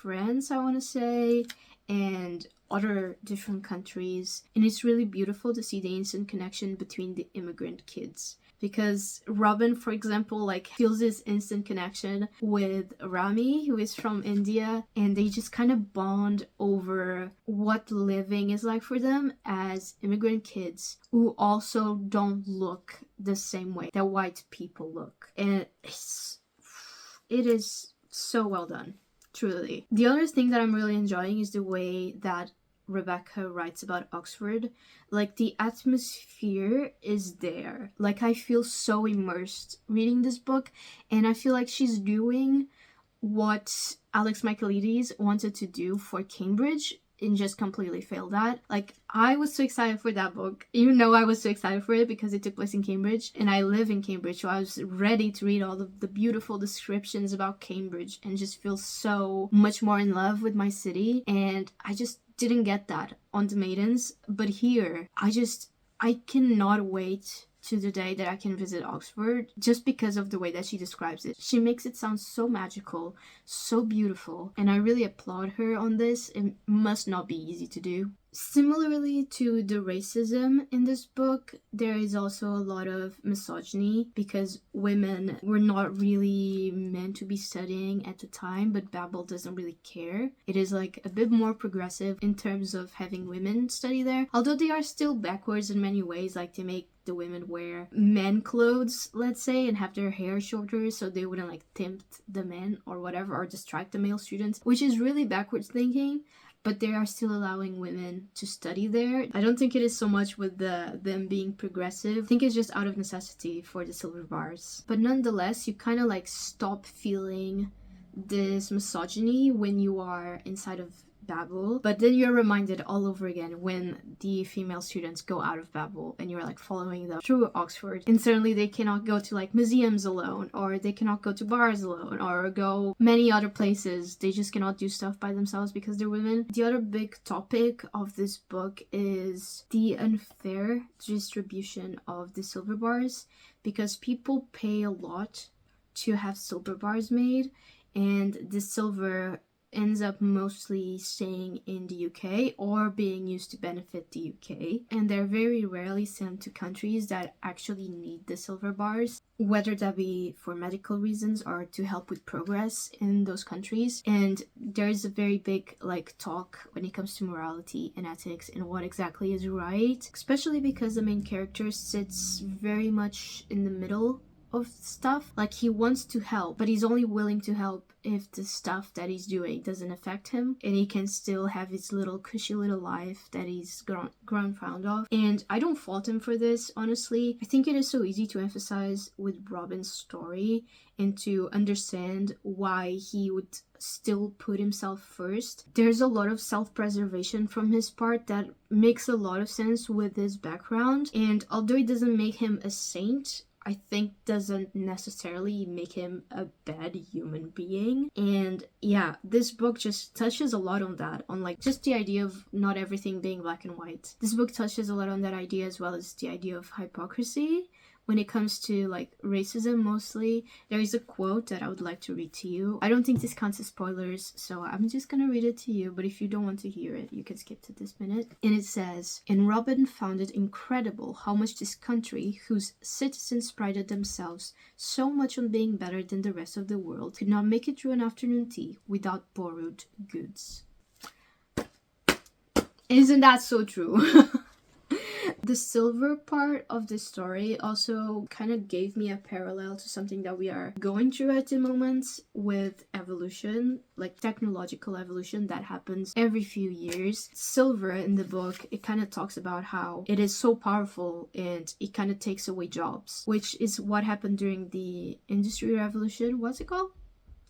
France, I want to say, and other different countries, and it's really beautiful to see the instant connection between the immigrant kids. Because Robin, for example, like feels this instant connection with Rami, who is from India, and they just kind of bond over what living is like for them as immigrant kids who also don't look the same way that white people look. And it is so well done, truly. The other thing that I'm really enjoying is the way that Rebecca writes about Oxford. Like, the atmosphere is there. Like, I feel so immersed reading this book, and I feel like she's doing what Alex Michaelides wanted to do for Cambridge and just completely failed at. Like, I was so excited for that book. You know, I was so excited for it because it took place in Cambridge, and I live in Cambridge, so I was ready to read all of the beautiful descriptions about Cambridge and just feel so much more in love with my city. And I just didn't get that on The Maidens, but here I cannot wait to the day that I can visit Oxford, just because of the way that she describes it. She makes it sound so magical, so beautiful, and I really applaud her on this. It must not be easy to do. Similarly to the racism in this book, there is also a lot of misogyny, because women were not really meant to be studying at the time, but Babel doesn't really care. It is like a bit more progressive in terms of having women study there, although they are still backwards in many ways. Like, they make the women wear men clothes, let's say, and have their hair shorter so they wouldn't like tempt the men or whatever, or distract the male students, which is really backwards thinking. But they are still allowing women to study there. I don't think it is so much with them being progressive. I think it's just out of necessity for the silver bars. But nonetheless, you kind of like stop feeling this misogyny when you are inside of Babel, but then you're reminded all over again when the female students go out of Babel and you're like following them through Oxford, and suddenly they cannot go to like museums alone, or they cannot go to bars alone, or go many other places. They just cannot do stuff by themselves because they're women. The other big topic of this book is the unfair distribution of the silver bars, because people pay a lot to have silver bars made, and the silver ends up mostly staying in the UK or being used to benefit the UK, and they're very rarely sent to countries that actually need the silver bars, whether that be for medical reasons or to help with progress in those countries. And there's a very big like talk when it comes to morality and ethics and what exactly is right, especially because the main character sits very much in the middle of stuff. Like, he wants to help, but he's only willing to help if the stuff that he's doing doesn't affect him, and he can still have his little cushy little life that he's grown fond of. And I don't fault him for this, honestly. I think it is so easy to emphasize with Robin's story and to understand why he would still put himself first. There's a lot of self-preservation from his part that makes a lot of sense with his background, and although it doesn't make him a saint, I think doesn't necessarily make him a bad human being. And yeah, this book just touches a lot on that, on like just the idea of not everything being black and white. This book touches a lot on that idea, as well as the idea of hypocrisy when it comes to like racism mostly. There is a quote that I would like to read to you. I don't think this counts as spoilers, so I'm just gonna read it to you, but if you don't want to hear it, you can skip to this minute. And it says, "And Robin found it incredible how much this country, whose citizens prided themselves so much on being better than the rest of the world, could not make it through an afternoon tea without borrowed goods." Isn't that so true? The silver part of the story also kind of gave me a parallel to something that we are going through at the moment with evolution, like technological evolution that happens every few years. Silver in the book, it kind of talks about how it is so powerful and it kind of takes away jobs, which is what happened during the Industry Revolution. What's it called?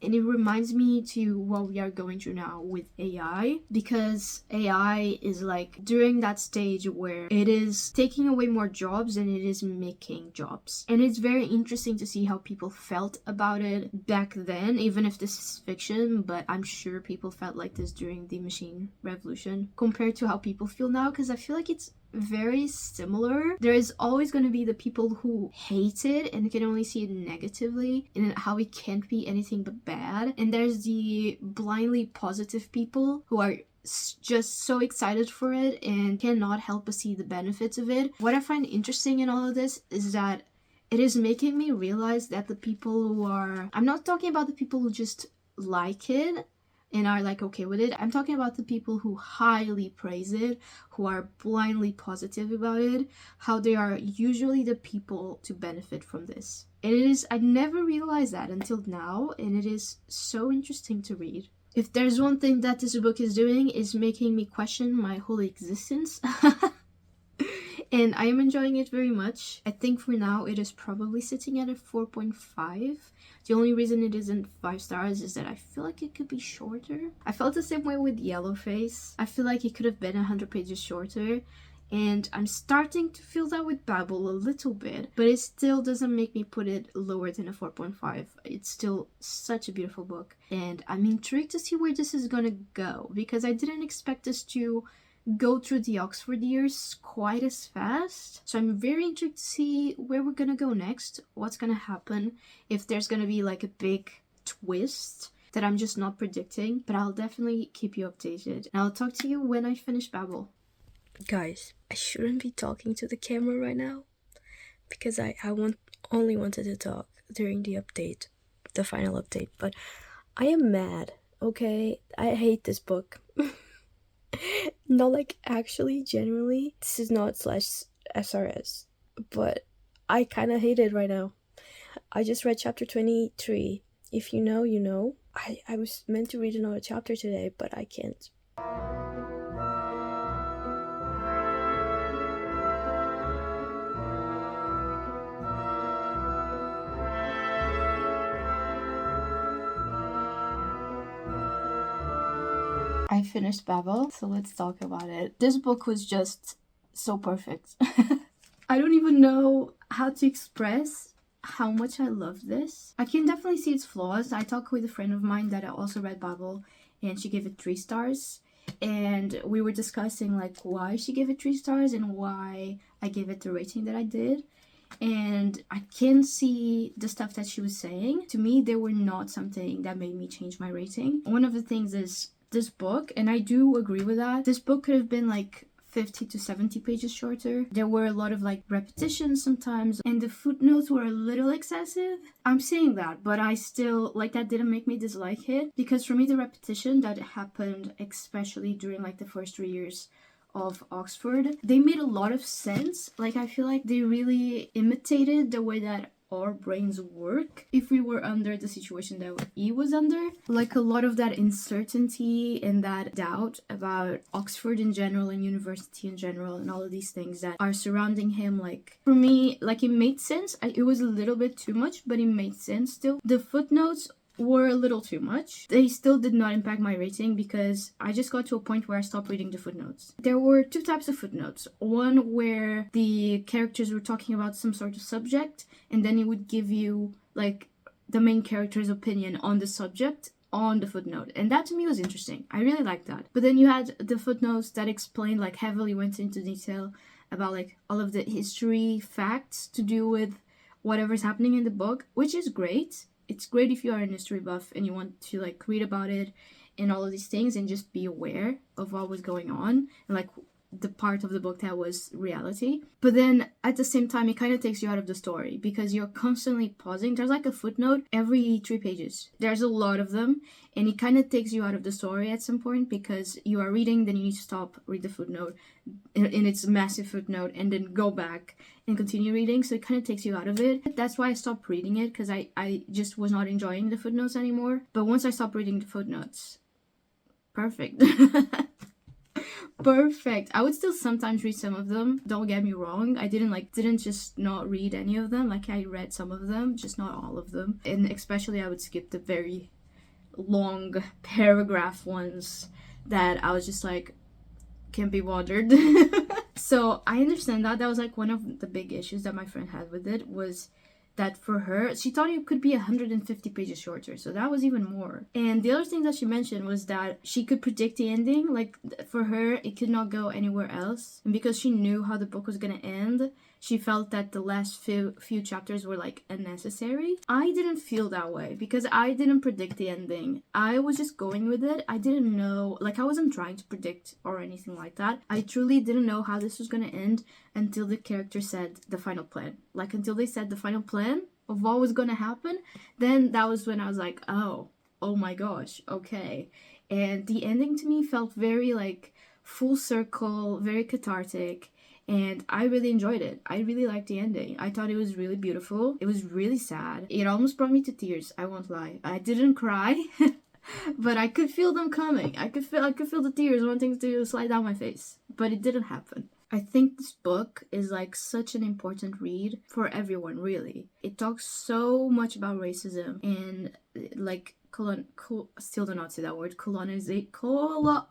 And it reminds me to what we are going through now with AI, because AI is like during that stage where it is taking away more jobs and it is making jobs. And it's very interesting to see how people felt about it back then, even if this is fiction, but I'm sure people felt like this during the machine revolution compared to how people feel now, because I feel like it's very similar. There is always going to be the people who hate it and can only see it negatively and how it can't be anything but bad, and there's the blindly positive people who are just so excited for it and cannot help but see the benefits of it. What I find interesting in all of this is that it is making me realize that the people who are, I'm not talking about the people who just like it and are like okay with it. I'm talking about the people who highly praise it, who are blindly positive about it, how they are usually the people to benefit from this. And it is, I never realized that until now, and it is so interesting to read. If there's one thing that this book is doing, is making me question my whole existence. And I am enjoying it very much. I think for now it is probably sitting at a 4.5. The only reason it isn't 5 stars is that I feel like it could be shorter. I felt the same way with Yellowface. I feel like it could have been 100 pages shorter. And I'm starting to feel that with Babel a little bit, but it still doesn't make me put it lower than a 4.5. It's still such a beautiful book, and I'm intrigued to see where this is gonna go, because I didn't expect this to go through the Oxford years quite as fast. So I'm very intrigued to see where we're gonna go next, what's gonna happen, if there's gonna be like a big twist that I'm just not predicting, but I'll definitely keep you updated. And I'll talk to you when I finish Babel. Guys, I shouldn't be talking to the camera right now because I only wanted to talk during the update, the final update, but I am mad, okay? I hate this book. Not like actually, genuinely. This is not slash SRS, but I kind of hate it right now. I just read chapter 23. If you know, you know. I was meant to read another chapter today, but I can't. I finished Babel, so let's talk about it. This book was just so perfect. I don't even know how to express how much I love this. I can definitely see its flaws. I talked with a friend of mine that also read Babel, and she gave it 3 stars. And we were discussing like why she gave it 3 stars and why I gave it the rating that I did. And I can see the stuff that she was saying. To me, they were not something that made me change my rating. One of the things is this book, and I do agree with that, this book could have been like 50 to 70 pages shorter. There were a lot of like repetitions sometimes, and the footnotes were a little excessive. I'm saying that, but I still, like, that didn't make me dislike it, because for me the repetition that happened, especially during like the first 3 years of Oxford, they made a lot of sense. Like, I feel like they really imitated the way that our brains work if we were under the situation that he was under. Like, a lot of that uncertainty and that doubt about Oxford in general and university in general and all of these things that are surrounding him, like, for me, like, it made sense. It was a little bit too much, but it made sense still. The footnotes were a little too much. They still did not impact my rating because I just got to a point where I stopped reading the footnotes. There were 2 types of footnotes. One where the characters were talking about some sort of subject, and then it would give you like the main character's opinion on the subject on the footnote, and that to me was interesting. I really liked that. But then you had the footnotes that explained, like, heavily went into detail about like all of the history facts to do with whatever's happening in the book, which is great. It's great if you are an history buff and you want to like read about it and all of these things and just be aware of what was going on and like the part of the book that was reality. But then at the same time, it kind of takes you out of the story because you're constantly pausing. There's like a footnote every 3 pages. There's a lot of them, and it kind of takes you out of the story at some point because you are reading, then you need to stop, read the footnote in its massive footnote, and then go back and continue reading. So it kind of takes you out of it. That's why I stopped reading it, because I just was not enjoying the footnotes anymore. But once I stopped reading the footnotes, perfect. Perfect. I would still sometimes read some of them, don't get me wrong. I didn't just not read any of them. Like, I read some of them, just not all of them. And especially I would skip the very long paragraph ones that I was just like, can't be bothered. So I understand that. That was like one of the big issues that my friend had with it, was that for her, she thought it could be 150 pages shorter, so that was even more. And the other thing that she mentioned was that she could predict the ending. Like, for her, it could not go anywhere else, and because she knew how the book was gonna end, she felt that the last few chapters were like unnecessary. I didn't feel that way because I didn't predict the ending. I was just going with it. I didn't know, like, I wasn't trying to predict or anything like that. I truly didn't know how this was gonna end until the character said the final plan. Like, until they said the final plan of what was gonna happen, then that was when I was like, oh my gosh, okay. And the ending to me felt very like full circle, very cathartic, and I really enjoyed it. I really liked the ending. I thought it was really beautiful. It was really sad. It almost brought me to tears, I won't lie. I didn't cry, but I could feel them coming. I could feel the tears wanting to slide down my face, but it didn't happen. I think this book is like such an important read for everyone, really. It talks so much about racism and like still do not say that word,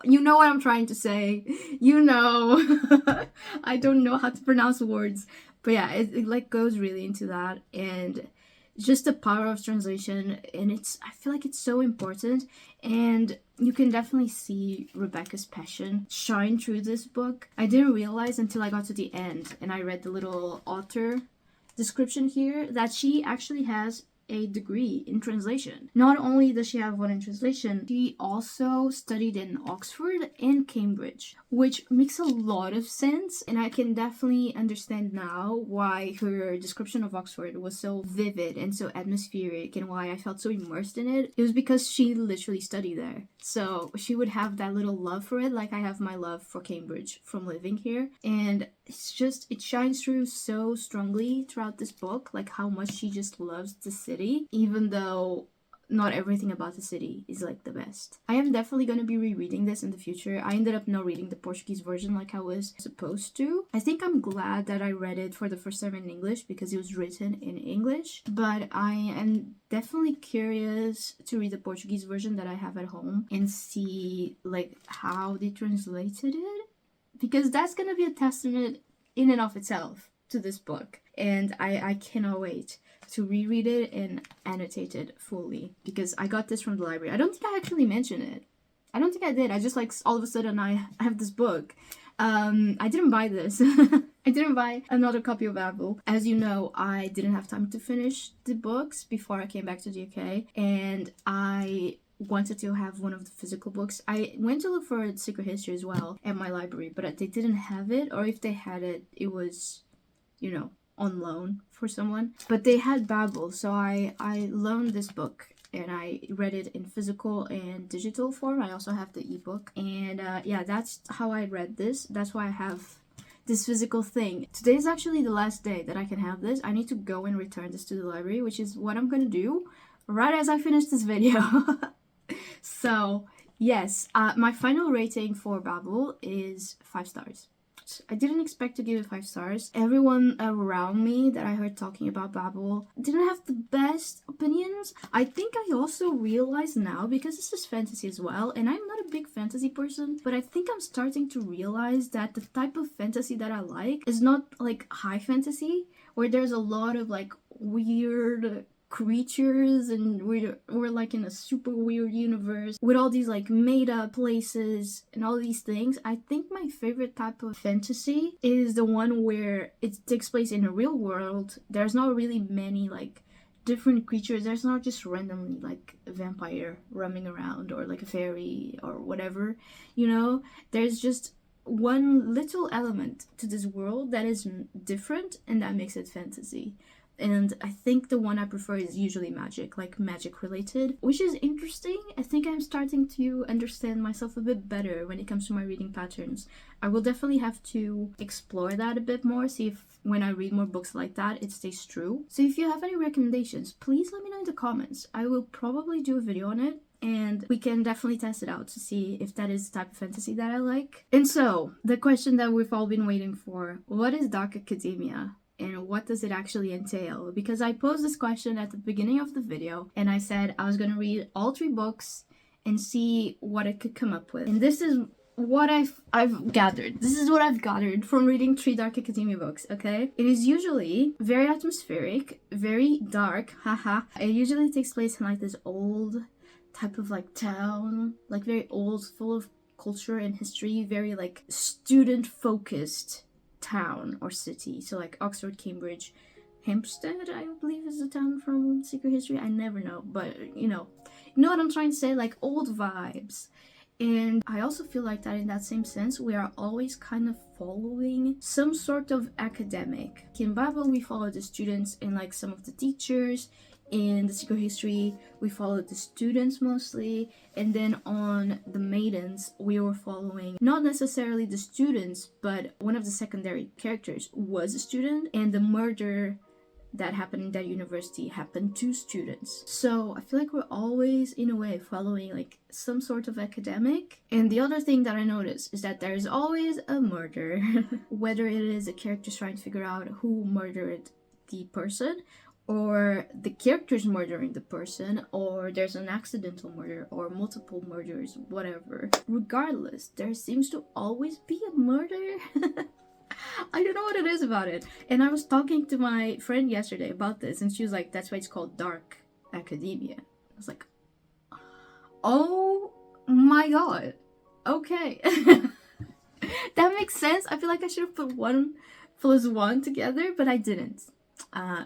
you know what I'm trying to say, you know. I don't know how to pronounce words, but yeah, it like goes really into that, and just the power of translation, and I feel like it's so important, and you can definitely see Rebecca's passion shine through this book. I didn't realize until I got to the end and I read the little author description here that she actually has a degree in translation. Not only does she have one in translation, she also studied in Oxford and Cambridge, which makes a lot of sense, and I can definitely understand now why her description of Oxford was so vivid and so atmospheric, and why I felt so immersed in it. It was because she literally studied there. So she would have that little love for it, like I have my love for Cambridge from living here. And it's just, it shines through so strongly throughout this book, like how much she just loves the city, even though not everything about the city is like the best. I am definitely going to be rereading this in the future. I ended up not reading the Portuguese version like I was supposed to. I think I'm glad that I read it for the first time in English because it was written in English, but I am definitely curious to read the Portuguese version that I have at home and see like how they translated it, because that's going to be a testament in and of itself to this book, and I cannot wait to reread it and annotate it fully, because I got this from the library. I don't think I actually mentioned it. I don't think I did. I just like all of a sudden I have this book. I didn't buy this. I didn't buy another copy of Babel. As you know, I didn't have time to finish the books before I came back to the UK, and I wanted to have one of the physical books. I went to look for Secret History as well at my library, but they didn't have it, or if they had it, it was, you know, on loan for someone. But they had Babel, so I loaned this book and I read it in physical and digital form. I also have the ebook, and yeah, that's how I read this. That's why I have this physical thing. Today is actually the last day that I can have this. I need to go and return this to the library, which is what I'm gonna do right as I finish this video. So yes, my final rating for Babel is 5 stars. I didn't expect to give it 5 stars. Everyone around me that I heard talking about Babel didn't have the best opinions. I think I also realize now, because this is fantasy as well, and I'm not a big fantasy person, but I think I'm starting to realize that the type of fantasy that I like is not like high fantasy, where there's a lot of like weird creatures and we're like in a super weird universe with all these like made up places and all these things. I think my favorite type of fantasy is the one where it takes place in a real world. There's not really many like different creatures. There's not just randomly like a vampire roaming around or like a fairy or whatever, you know. There's just one little element to this world that is different, and that makes it fantasy. And I think the one I prefer is usually magic, like magic related, which is interesting. I think I'm starting to understand myself a bit better when it comes to my reading patterns. I will definitely have to explore that a bit more, see if when I read more books like that, it stays true. So if you have any recommendations, please let me know in the comments. I will probably do a video on it, and we can definitely test it out to see if that is the type of fantasy that I like. And so, the question that we've all been waiting for, what is dark academia? And what does it actually entail? Because I posed this question at the beginning of the video, and I said I was going to read all 3 books and see what I could come up with. And this is what I've gathered. This is what I've gathered from reading 3 dark academia books, okay? It is usually very atmospheric, very dark, haha. It usually takes place in like this old type of like town, like very old, full of culture and history, very like student focused town or city. So like Oxford, Cambridge, Hampstead, I believe is the town from Secret History. I never know, but you know what I'm trying to say, like old vibes. And I also feel like that in that same sense, we are always kind of following some sort of academic. In Babel, we follow the students and like some of the teachers. In the Secret History, we followed the students mostly, and then on the Maidens, we were following not necessarily the students, but one of the secondary characters was a student, and the murder that happened in that university happened to students. So I feel like we're always, in a way, following like some sort of academic. And the other thing that I noticed is that there is always a murder, whether it is a character trying to figure out who murdered the person, or the character's murdering the person, or there's an accidental murder, or multiple murders, whatever. Regardless, there seems to always be a murder. I don't know what it is about it. And I was talking to my friend yesterday about this, and she was like, that's why it's called dark academia. I was like, oh my god, okay. That makes sense. I feel like I should have put 1 + 1 together, but I didn't.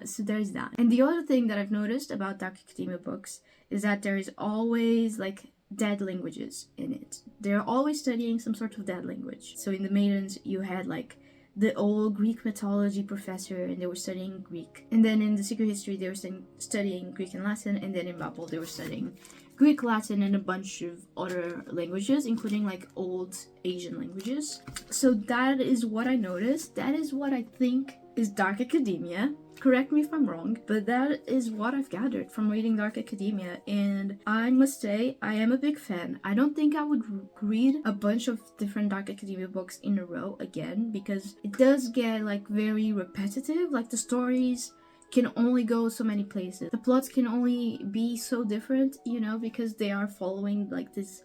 So there's that. And the other thing that I've noticed about dark academia books is that there is always like dead languages in it. They're always studying some sort of dead language. So in the Maidens, you had like the old Greek mythology professor, and they were studying Greek. And then in the Secret History, they were studying Greek and Latin. And then in Babel, they were studying Greek, Latin, and a bunch of other languages, including like old Asian languages. So that is what I noticed. That is what I think is dark academia. Correct me if I'm wrong, but that is what I've gathered from reading Dark Academia, and I must say I am a big fan. I don't think I would read a bunch of different Dark Academia books in a row again, because it does get like very repetitive. Like the stories can only go so many places. The plots can only be so different, you know, because they are following like this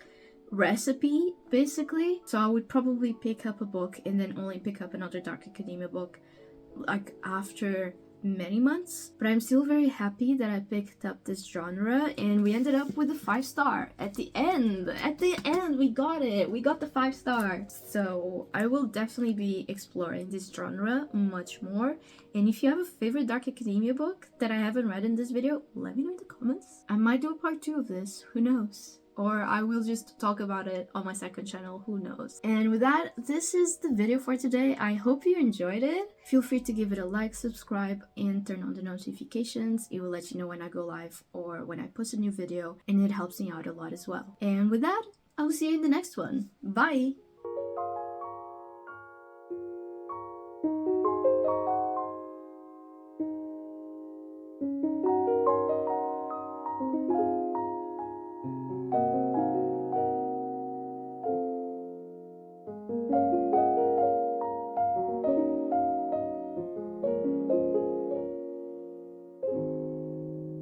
recipe basically. So I would probably pick up a book and then only pick up another Dark Academia book like after many months, but I'm still very happy that I picked up this genre, and we ended up with a 5-star at the end. We got it. We got the 5-star. So I will definitely be exploring this genre much more, and if you have a favorite Dark Academia book that I haven't read in this video, let me know in the comments. I might do a part 2 of this, who knows? Or I will just talk about it on my second channel, who knows. And with that, this is the video for today. I hope you enjoyed it. Feel free to give it a like, subscribe, and turn on the notifications. It will let you know when I go live or when I post a new video, and it helps me out a lot as well. And with that, I will see you in the next one. Bye!